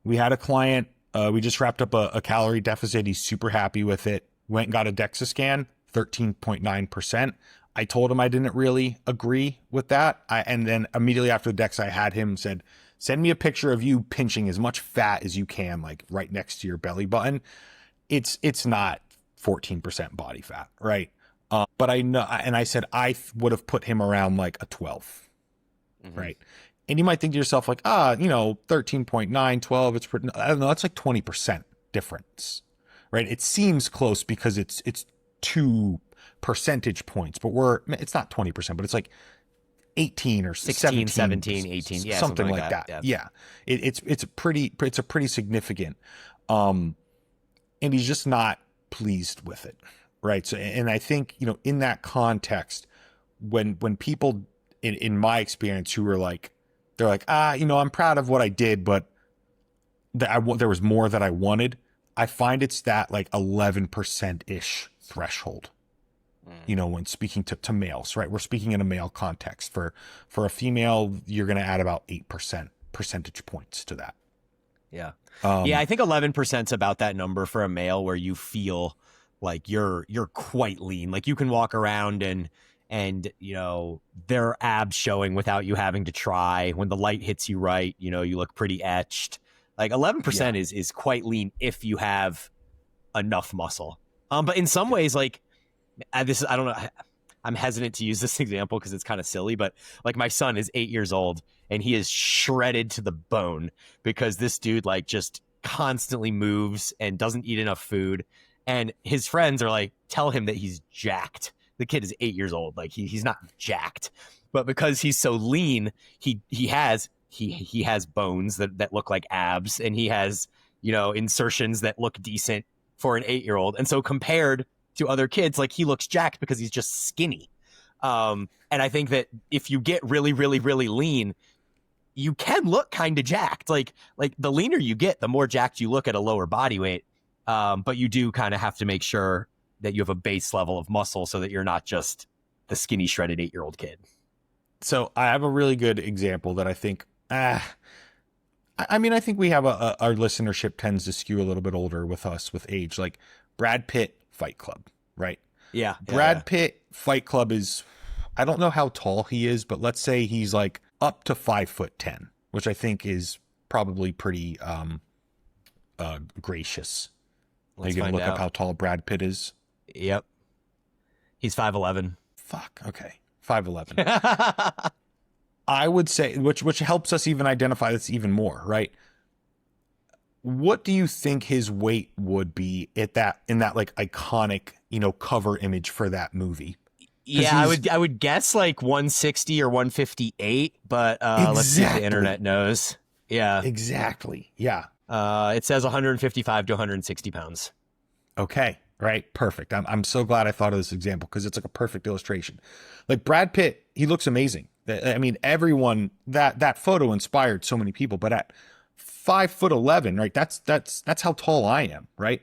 We had a client, we just wrapped up a calorie deficit. He's super happy with it. Went and got a DEXA scan, 13.9%. I told him I didn't really agree with that. And then immediately after the DEXA, I had him said, Send me a picture of you pinching as much fat as you can, like right next to your belly button. It's not 14% body fat, right? But I know, and I said I would have put him around like a 12, right? And you might think to yourself like, 13.9, 12, it's pretty, I don't know, that's like 20% difference, right? It seems close because it's 2 percentage points, but it's not 20%, but it's like 18 or 16, 17, 18, something like that. Yeah. It's a pretty significant. And he's just not pleased with it. Right. So, and I think, in that context, when people in my experience who are like, they're like, I'm proud of what I did, but there was more that I wanted. I find it's that like 11% ish threshold, when speaking to males, right? We're speaking in a male context. For a female, you're going to add about 8% percentage points to that. Yeah. I think 11% is about that number for a male where you feel like you're quite lean. Like you can walk around and there are abs showing without you having to try. When the light hits you right, you look pretty etched. Like 11% is quite lean if you have enough muscle. But in some ways, like I don't know, I'm hesitant to use this example because it's kind of silly, but like my son is 8 years old and he is shredded to the bone because this dude like just constantly moves and doesn't eat enough food. And his friends are like, tell him that he's jacked. The kid is 8 years old. Like he's not jacked, but because he's so lean, he has bones that look like abs, and he has, insertions that look decent for an 8-year-old. And so compared to other kids, like he looks jacked because he's just skinny. And I think that if you get really, really, really lean, you can look kind of jacked. Like the leaner you get, the more jacked you look at a lower body weight. But you do kind of have to make sure that you have a base level of muscle so that you're not just the skinny, shredded 8-year-old kid. So I have a really good example that I think, I think we have our listenership tends to skew a little bit older with us with age, like Brad Pitt Fight Club, right? Yeah. Brad Pitt Fight Club is, I don't know how tall he is, but let's say he's like up to 5'10", which I think is probably pretty gracious. Are you going to look up how tall Brad Pitt is? Yep. He's 5'11". Fuck. Okay. 5'11". I would say, which helps us even identify this even more, right? What do you think his weight would be in that like iconic, cover image for that movie? Yeah, I would guess like 160 or 158, but exactly. Let's see if the internet knows. Yeah. Exactly. Yeah. It says 155 to 160 pounds. Okay. Right. Perfect. I'm so glad I thought of this example because it's like a perfect illustration. Like Brad Pitt, he looks amazing. I mean, everyone that photo inspired so many people, but at 5'11", right? That's how tall I am, right?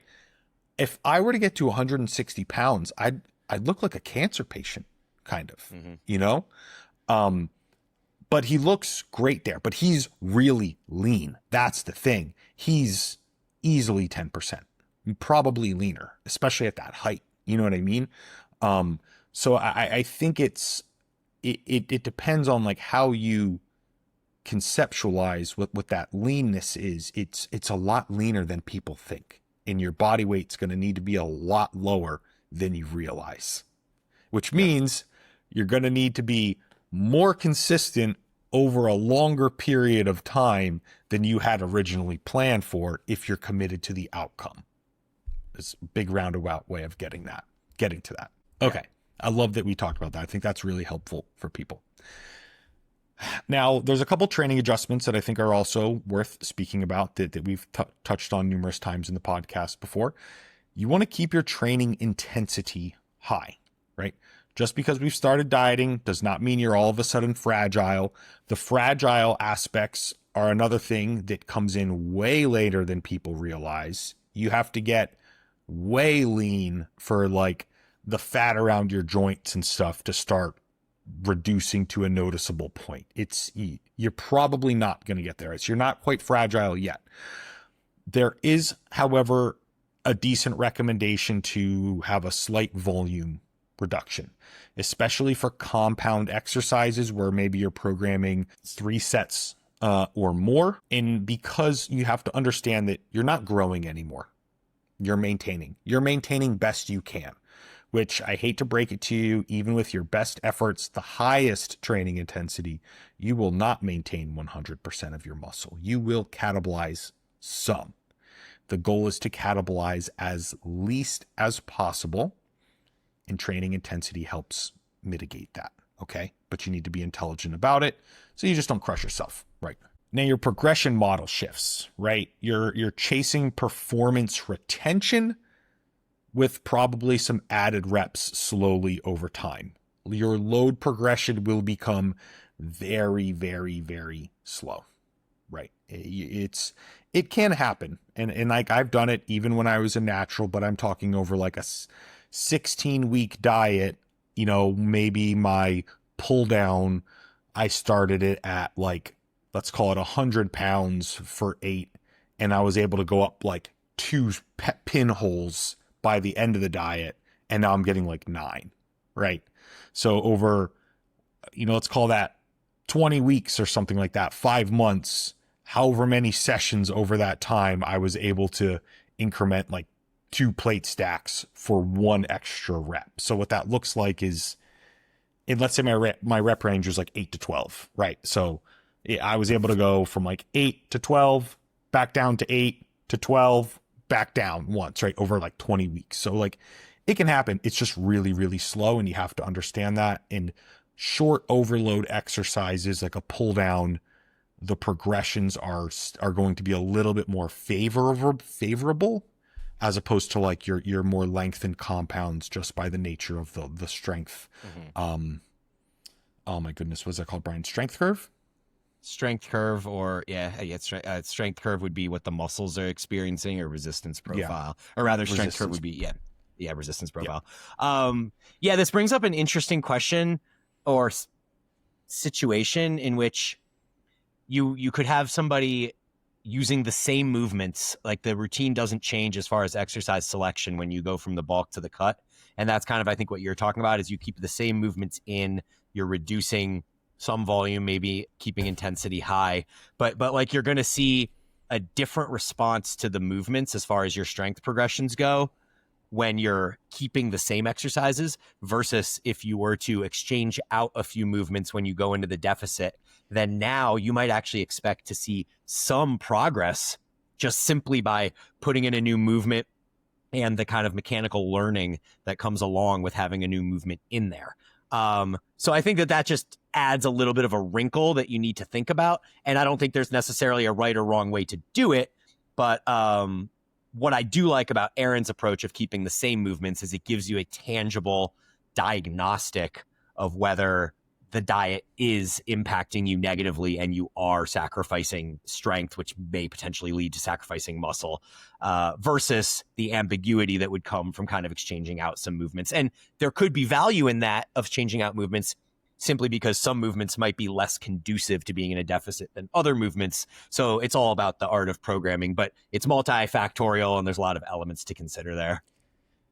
If I were to get to 160 pounds, I'd look like a cancer patient, kind of, but he looks great there, but he's really lean. That's the thing. He's easily 10%, probably leaner, especially at that height. You know what I mean? So I think it depends on like how you conceptualize what that leanness is. It's a lot leaner than people think, and your body weight's going to need to be a lot lower than you realize, which means you're going to need to be more consistent over a longer period of time than you had originally planned for if you're committed to the outcome. It's a big roundabout way of getting to that. Okay. I love that we talked about that. I think that's really helpful for people. Now, there's a couple training adjustments that I think are also worth speaking about that we've touched on numerous times in the podcast before. You want to keep your training intensity high, right? Just because we've started dieting does not mean you're all of a sudden fragile. The fragile aspects are another thing that comes in way later than people realize. You have to get way lean for like the fat around your joints and stuff to start reducing to a noticeable point. You're probably not going to get there. You're not quite fragile yet. There is, however, a decent recommendation to have a slight volume reduction, especially for compound exercises where maybe you're programming 3 sets or more. And because you have to understand that you're not growing anymore, you're maintaining best you can, which I hate to break it to you, even with your best efforts, the highest training intensity, you will not maintain 100% of your muscle. You will catabolize some. The goal is to catabolize as least as possible, and training intensity helps mitigate that. Okay. But you need to be intelligent about it, so you just don't crush yourself. Right. Now your progression model shifts, right? You're chasing performance retention with probably some added reps slowly over time. Your load progression will become very, very, very slow, right? It can happen. And like I've done it even when I was a natural, but I'm talking over like a 16-week diet. Maybe my pull down, I started it at like, let's call it 100 pounds for 8. And I was able to go up like 2 pinholes by the end of the diet. And now I'm getting like 9, right? So over, let's call that 20 weeks or something like that, 5 months, however many sessions over that time, I was able to increment like 2 plate stacks for 1 extra rep. So what that looks like is, and let's say my rep range was like 8 to 12, right? So I was able to go from like 8 to 12, back down to 8 to 12, back down once, right? Over like 20 weeks. So like it can happen. It's just really, really slow. And you have to understand that. In short overload exercises, like a pull down, the progressions are going to be a little bit more favorable as opposed to like your more lengthened compounds, just by the nature of the strength. Mm-hmm. Oh my goodness, what's that called, Brian? Strength curve? Strength curve, or strength curve would be what the muscles are experiencing, or resistance profile, or rather strength curve would be resistance profile. This brings up an interesting question or situation in which you could have somebody using the same movements, like the routine doesn't change as far as exercise selection when you go from the bulk to the cut. And that's kind of, I think, what you're talking about, is you keep the same movements in, you're reducing some volume, maybe keeping intensity high, but like you're going to see a different response to the movements as far as your strength progressions go when you're keeping the same exercises versus if you were to exchange out a few movements when you go into the deficit. Then now you might actually expect to see some progress just simply by putting in a new movement and the kind of mechanical learning that comes along with having a new movement in there. So I think that just adds a little bit of a wrinkle that you need to think about. And I don't think there's necessarily a right or wrong way to do it. But what I do like about Aaron's approach of keeping the same movements is it gives you a tangible diagnostic of whether the diet is impacting you negatively and you are sacrificing strength, which may potentially lead to sacrificing muscle, versus the ambiguity that would come from kind of exchanging out some movements. And there could be value in that, of changing out movements, simply because some movements might be less conducive to being in a deficit than other movements. So it's all about the art of programming, but it's multifactorial and there's a lot of elements to consider there.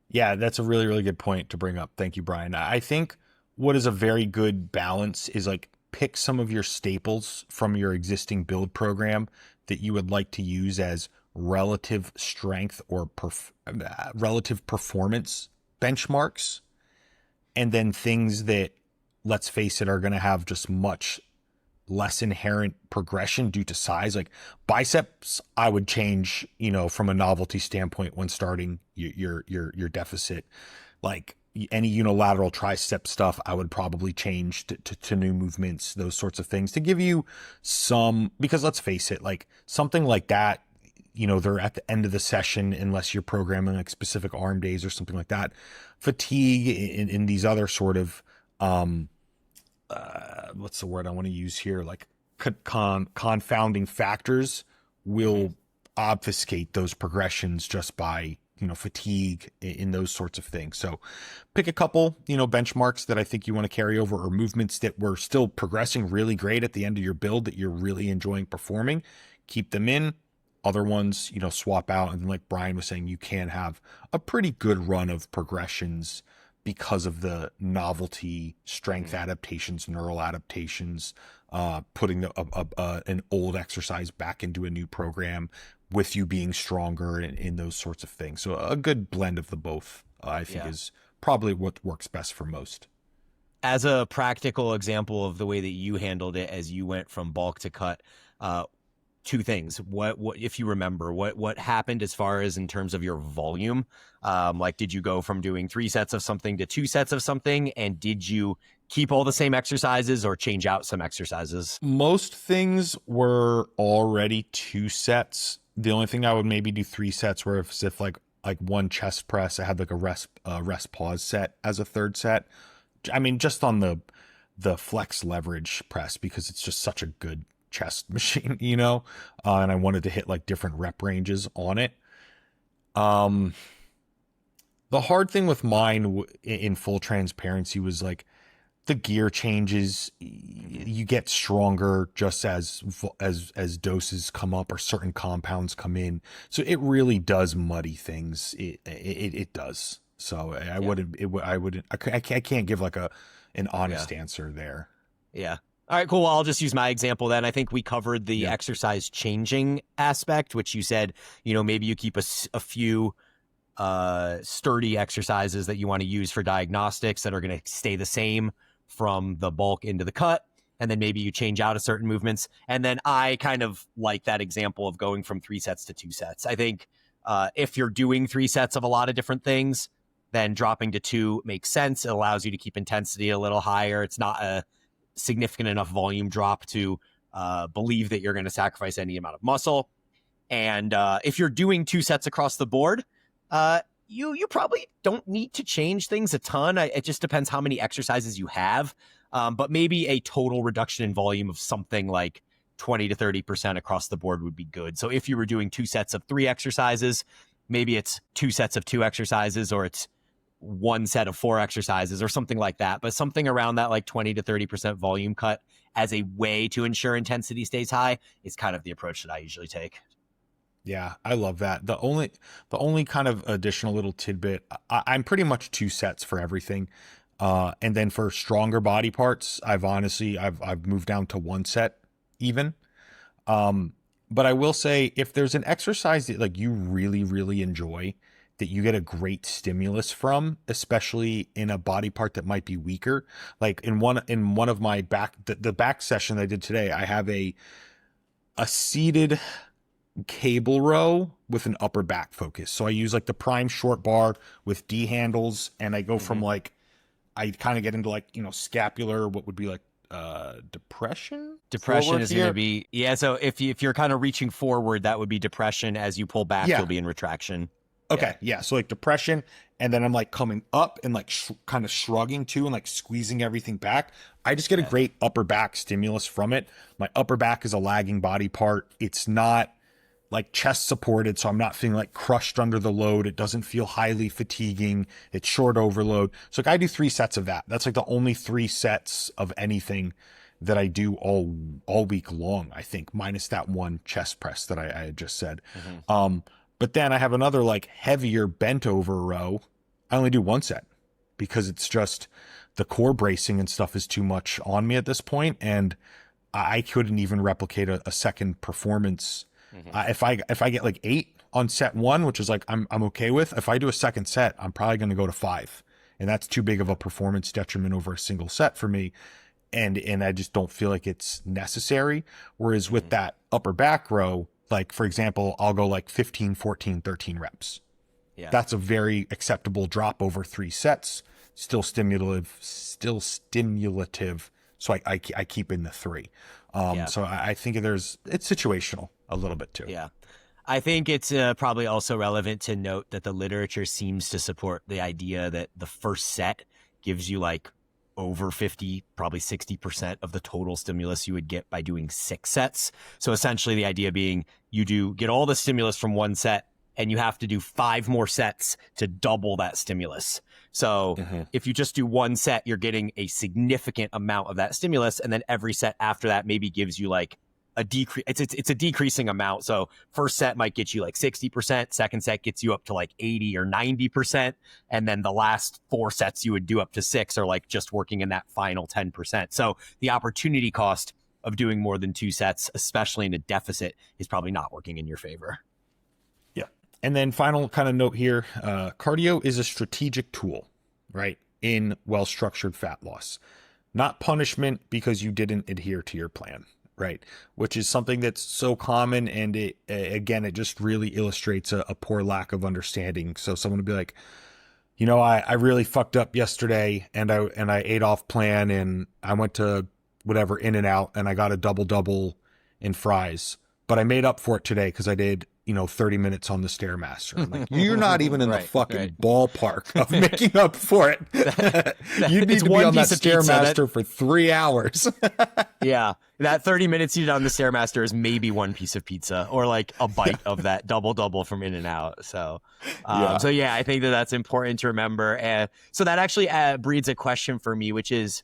Yeah, that's a really, really good point to bring up. Thank you, Brian. I think what is a very good balance is like pick some of your staples from your existing build program that you would like to use as relative strength or relative performance benchmarks. And then things that, let's face it, are going to have just much less inherent progression due to size. Like biceps, I would change, from a novelty standpoint when starting your deficit. Like any unilateral tricep stuff, I would probably change to new movements, those sorts of things, to give you some, because let's face it, like something like that, they're at the end of the session, unless you're programming like specific arm days or something like that. Fatigue in these other sort of, what's the word I want to use here? Like confounding factors will obfuscate those progressions just by, fatigue in those sorts of things. So pick a couple, benchmarks that I think you want to carry over, or movements that were still progressing really great at the end of your build that you're really enjoying performing. Keep them in. Other ones, swap out. And like Brian was saying, you can have a pretty good run of progressions because of the novelty, strength adaptations, neural adaptations, putting an old exercise back into a new program with you being stronger in those sorts of things. So a good blend of the both, I think, is probably what works best for most. As a practical example of the way that you handled it as you went from bulk to cut, two things. What if you remember what happened as far as in terms of your volume? Like, did you go from doing 3 sets of something to 2 sets of something? And did you keep all the same exercises or change out some exercises? Most things were already 2 sets. The only thing I would maybe do 3 sets were if like one chest press, I had like a rest pause set as a 3rd set. I mean, just on the flex leverage press, because it's just such a good chest machine, you know, and I wanted to hit like different rep ranges on it. The hard thing with mine, in full transparency, was like the gear changes. You get stronger just as doses come up or certain compounds come in, so it really does muddy things. It does. So I can't give like an honest answer there. Yeah. All right, cool. Well, I'll just use my example then. I think we covered the exercise changing aspect, which you said, you know, maybe you keep a few sturdy exercises that you want to use for diagnostics that are going to stay the same from the bulk into the cut. And then maybe you change out of certain movements. And then I kind of like that example of going from 3 sets to 2 sets. I think if you're doing 3 sets of a lot of different things, then dropping to 2 makes sense. It allows you to keep intensity a little higher. It's not a significant enough volume drop to believe that you're going to sacrifice any amount of muscle. And if you're doing 2 sets across the board, you probably don't need to change things a ton. It just depends how many exercises you have. But maybe a total reduction in volume of something like 20 to 30% across the board would be good. So if you were doing 2 sets of 3 exercises, maybe it's 2 sets of 2 exercises, or it's 1 set of 4 exercises or something like that. But something around that like 20 to 30% volume cut as a way to ensure intensity stays high is kind of the approach that I usually take. Yeah, I love that. The only kind of additional little tidbit, I'm pretty much 2 sets for everything. And then for stronger body parts, I've moved down to 1 set even. But I will say, if there's an exercise that like you really, really enjoy, that you get a great stimulus from, especially in a body part that might be weaker, like in one of my the back session I did today, I have a seated cable row with an upper back focus. So I use like the prime short bar with D handles, and I go from like, I kind of get into like, you know, scapular, what would be like depression is going to be, so if you're kind of reaching forward, that would be depression. As you pull back, you'll be in retraction. Okay, so like depression, and then I'm like coming up and like kind of shrugging too, and like squeezing everything back. I just get a great upper back stimulus from it. My upper back is a lagging body part. It's not like chest supported, so I'm not feeling like crushed under the load. It doesn't feel highly fatiguing. It's short overload. So like I do 3 sets of that. That's like the only 3 sets of anything that I do all week long, I think, minus that 1 chest press that I had just said. But then I have another like heavier bent over row. I only do 1 set because it's just the core bracing and stuff is too much on me at this point, and I couldn't even replicate a second performance. If I get like 8 on set 1, which is like I'm okay with. If I do a second set, I'm probably going to go to 5, and that's too big of a performance detriment over a single set for me, and I just don't feel like it's necessary. Whereas with that upper back row, like, for example, I'll go like 15, 14, 13 reps. Yeah. That's a very acceptable drop over 3 sets. Still stimulative. So I keep in the 3. So I think it's situational a little bit too. Yeah. I think it's probably also relevant to note that the literature seems to support the idea that the first set gives you like over 50, probably 60% of the total stimulus you would get by doing 6 sets. So essentially the idea being you get all the stimulus from 1 set, and you have to do 5 more sets to double that stimulus. So if you just do 1 set, you're getting a significant amount of that stimulus. And then every set after that maybe gives you like a decrease. It's a decreasing amount. So first set might get you like 60%, second set gets you up to like 80 or 90%, and then the last 4 sets you would do up to 6 are like just working in that final 10%. So the opportunity cost of doing more than 2 sets, especially in a deficit, is probably not working in your favor. Yeah. And then final kind of note here, cardio is a strategic tool, right, in well-structured fat loss, not punishment because you didn't adhere to your plan. Right. Which is something that's so common. And it just really illustrates a poor lack of understanding. So someone would be like, I really fucked up yesterday and I ate off plan and I went to whatever In-N-Out and I got a double in fries, but I made up for it today because I did 30 minutes on the Stairmaster. I'm like, you're not even in the fucking ballpark of making up for it. You need to be on that Stairmaster for 3 hours. Yeah. That 30 minutes you did on the Stairmaster is maybe 1 piece of pizza or like a bite of that double from In-N-Out. So, I think that's important to remember. And so that actually breeds a question for me, which is,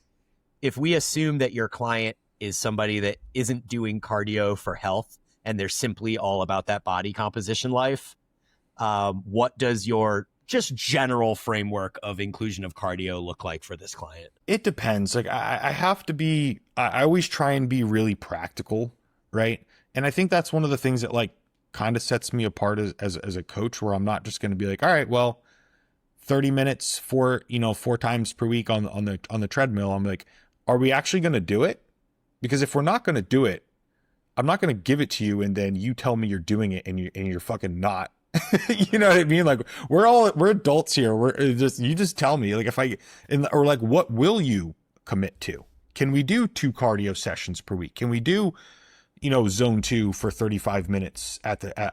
if we assume that your client is somebody that isn't doing cardio for health, and they're simply all about that body composition life, what does your just general framework of inclusion of cardio look like for this client? It depends. Like I always try and be really practical, right? And I think that's one of the things that like kind of sets me apart as a coach, where I'm not just going to be like, all right, well, 30 minutes 4 times per week on the treadmill. I'm like, are we actually going to do it? Because if we're not going to do it, I'm not going to give it to you and then you tell me you're doing it and you're fucking not. You know what I mean? Like we're adults here. You just tell me, like, or like, what will you commit to? Can we do 2 cardio sessions per week? Can we do, zone 2 for 35 minutes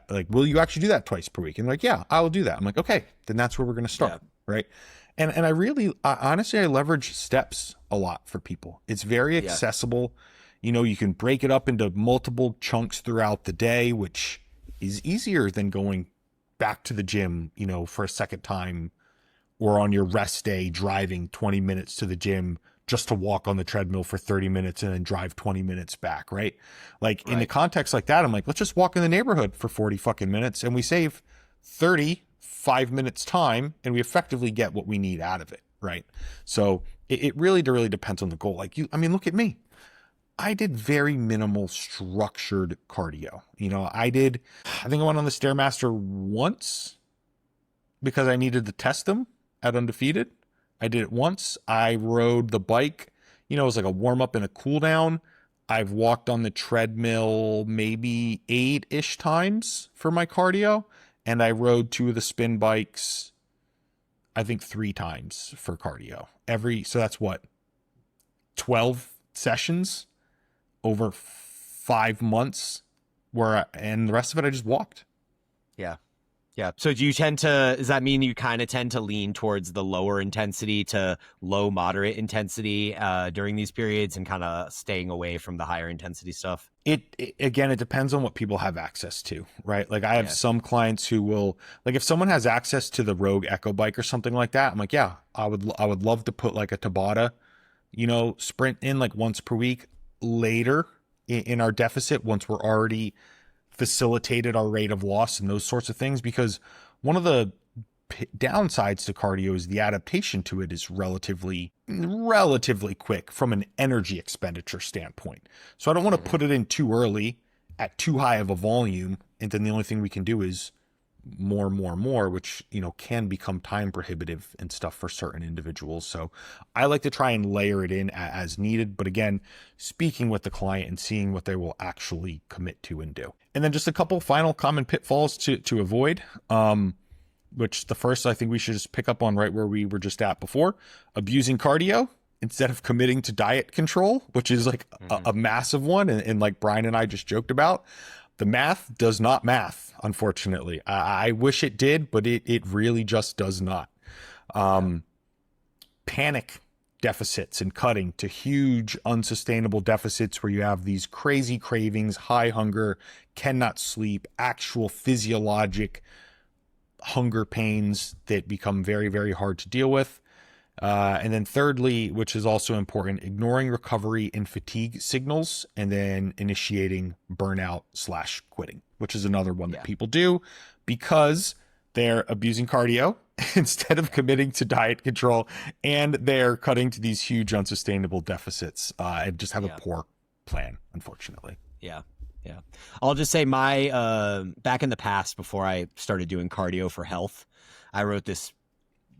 like, will you actually do that twice per week? And like, yeah, I will do that. I'm like, okay, then that's where we're going to start. Yeah. Right. And honestly, I leverage steps a lot for people. It's very accessible. You can break it up into multiple chunks throughout the day, which is easier than going back to the gym, for a second time, or on your rest day, driving 20 minutes to the gym just to walk on the treadmill for 30 minutes and then drive 20 minutes back. Right. Like in the context like that, I'm like, let's just walk in the neighborhood for 40 fucking minutes and we save 35 minutes time and we effectively get what we need out of it. Right. So it really depends on the goal. Like look at me. I did very minimal structured cardio. I think I went on the Stairmaster once because I needed to test them at Undefeated. I did it once. I rode the bike, it was like a warm up and a cool down. I've walked on the treadmill maybe 8-ish times for my cardio. And I rode 2 of the spin bikes, I think 3 times for cardio. So that's what, 12 sessions over 5 months, and the rest of it I just walked. Yeah. So does that mean you kind of tend to lean towards the lower intensity to low moderate intensity during these periods and kind of staying away from the higher intensity stuff? It depends on what people have access to, right? Like I have some clients who will, like, if someone has access to the Rogue Echo bike or something like that, I'm like, yeah, I would love to put like a Tabata, sprint in like once per week later in our deficit, once we're already facilitated our rate of loss and those sorts of things, because one of the downsides to cardio is the adaptation to it is relatively quick from an energy expenditure standpoint. So I don't want to put it in too early at too high of a volume, and then the only thing we can do is more, which, can become time prohibitive and stuff for certain individuals. So I like to try and layer it in as needed. But again, speaking with the client and seeing what they will actually commit to and do. And then just a couple final common pitfalls to avoid, which the first, I think we should just pick up on right where we were just at before: abusing cardio instead of committing to diet control, which is like a massive one. And like Brian and I just joked about, the math does not math, unfortunately. I wish it did, but it really just does not. Panic deficits and cutting to huge unsustainable deficits where you have these crazy cravings, high hunger, cannot sleep, actual physiologic hunger pains that become very, very hard to deal with. And then thirdly, which is also important, ignoring recovery and fatigue signals, and then initiating burnout / quitting, which is another one that people do because they're abusing cardio instead of committing to diet control, and they're cutting to these huge unsustainable deficits and just have a poor plan, unfortunately. Yeah. I'll just say my back in the past, before I started doing cardio for health, I wrote this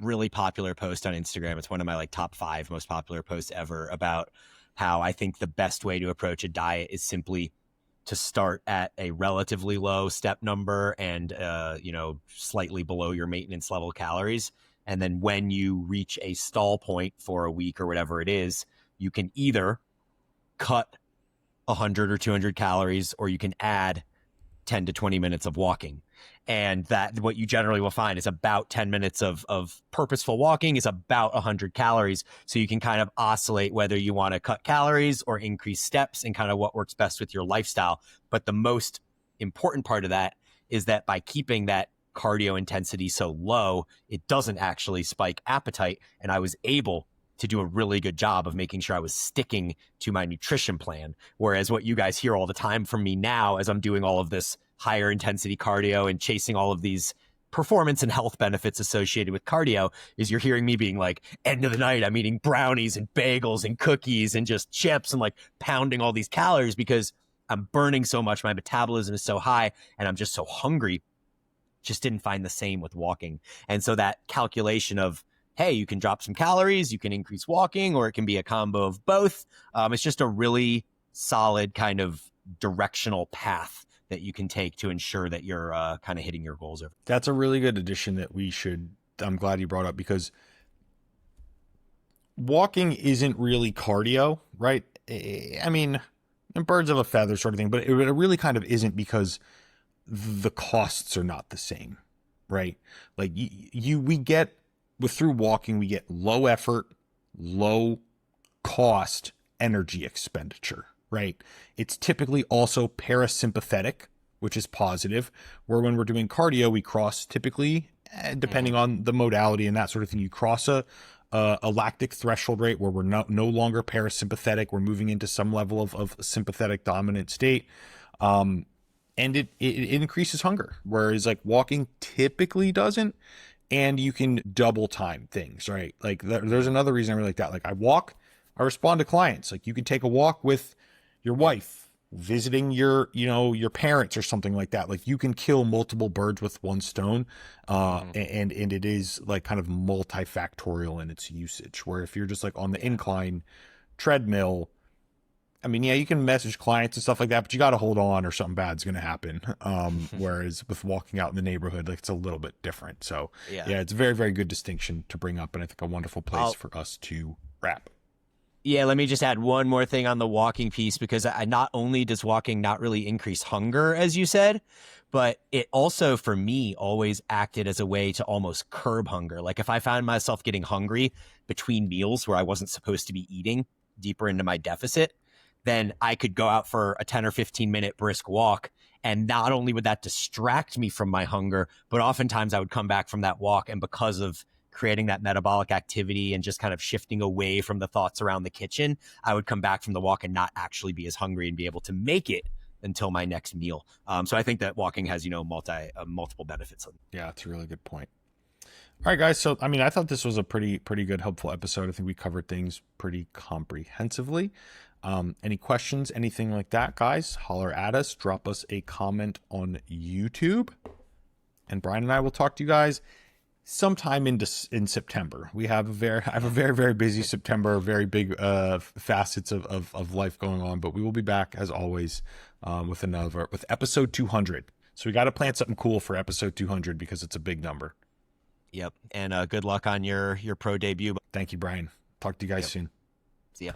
really popular post on Instagram. It's one of my like top 5 most popular posts ever, about how I think the best way to approach a diet is simply to start at a relatively low step number and, slightly below your maintenance level calories. And then when you reach a stall point for a week or whatever it is, you can either cut 100 or 200 calories, or you can add 10 to 20 minutes of walking. And that what you generally will find is about 10 minutes of purposeful walking is about 100 calories. So you can kind of oscillate whether you want to cut calories or increase steps and kind of what works best with your lifestyle. But the most important part of that is that by keeping that cardio intensity so low, it doesn't actually spike appetite. And I was able to do a really good job of making sure I was sticking to my nutrition plan. Whereas what you guys hear all the time from me now, as I'm doing all of this higher intensity cardio and chasing all of these performance and health benefits associated with cardio, is you're hearing me being like, end of the night, I'm eating brownies and bagels and cookies and just chips and like pounding all these calories because I'm burning so much. My metabolism is so high and I'm just so hungry. Just didn't find the same with walking. And so that calculation of, hey, you can drop some calories, you can increase walking, or it can be a combo of both. It's just a really solid kind of directional path that you can take to ensure that you're kind of hitting your goals. That's a really good addition that I'm glad you brought up, because walking isn't really cardio, right? I mean, birds of a feather sort of thing, but it really kind of isn't, because the costs are not the same, right? Like through walking, we get low effort, low cost energy expenditure, right? It's typically also parasympathetic, which is positive, where when we're doing cardio, we cross typically, depending on the modality and that sort of thing, you cross a lactic threshold rate where we're no longer parasympathetic. We're moving into some level of sympathetic dominant state. And it increases hunger, whereas like walking typically doesn't. And you can double time things, right? Like there's another reason I really like that. Like I respond to clients. Like you can take a walk with your wife, visiting your parents or something like that. Like you can kill multiple birds with one stone. And it is like kind of multifactorial in its usage, where if you're just like on the incline treadmill, I mean, yeah, you can message clients and stuff like that, but you got to hold on or something bad's going to happen. Whereas with walking out in the neighborhood, like it's a little bit different. So yeah, it's a very, very good distinction to bring up. And I think a wonderful place for us to wrap. Yeah, let me just add one more thing on the walking piece, because not only does walking not really increase hunger, as you said, but it also, for me, always acted as a way to almost curb hunger. Like if I found myself getting hungry between meals where I wasn't supposed to be eating deeper into my deficit, then I could go out for a 10 or 15 minute brisk walk. And not only would that distract me from my hunger, but oftentimes I would come back from that walk, and because of creating that metabolic activity and just kind of shifting away from the thoughts around the kitchen, I would come back from the walk and not actually be as hungry and be able to make it until my next meal. So I think that walking has, multiple benefits. Yeah, it's a really good point. All right, guys. So, I mean, I thought this was a pretty good, helpful episode. I think we covered things pretty comprehensively. Any questions, anything like that, guys, holler at us, drop us a comment on YouTube, and Brian and I will talk to you guys sometime in September. I have a very, very busy September, very big facets of life going on, but we will be back as always with episode 200. So we got to plan something cool for episode 200 because it's a big number. Yep. And good luck on your pro debut. Thank you, Brian. Talk to you guys soon. See ya.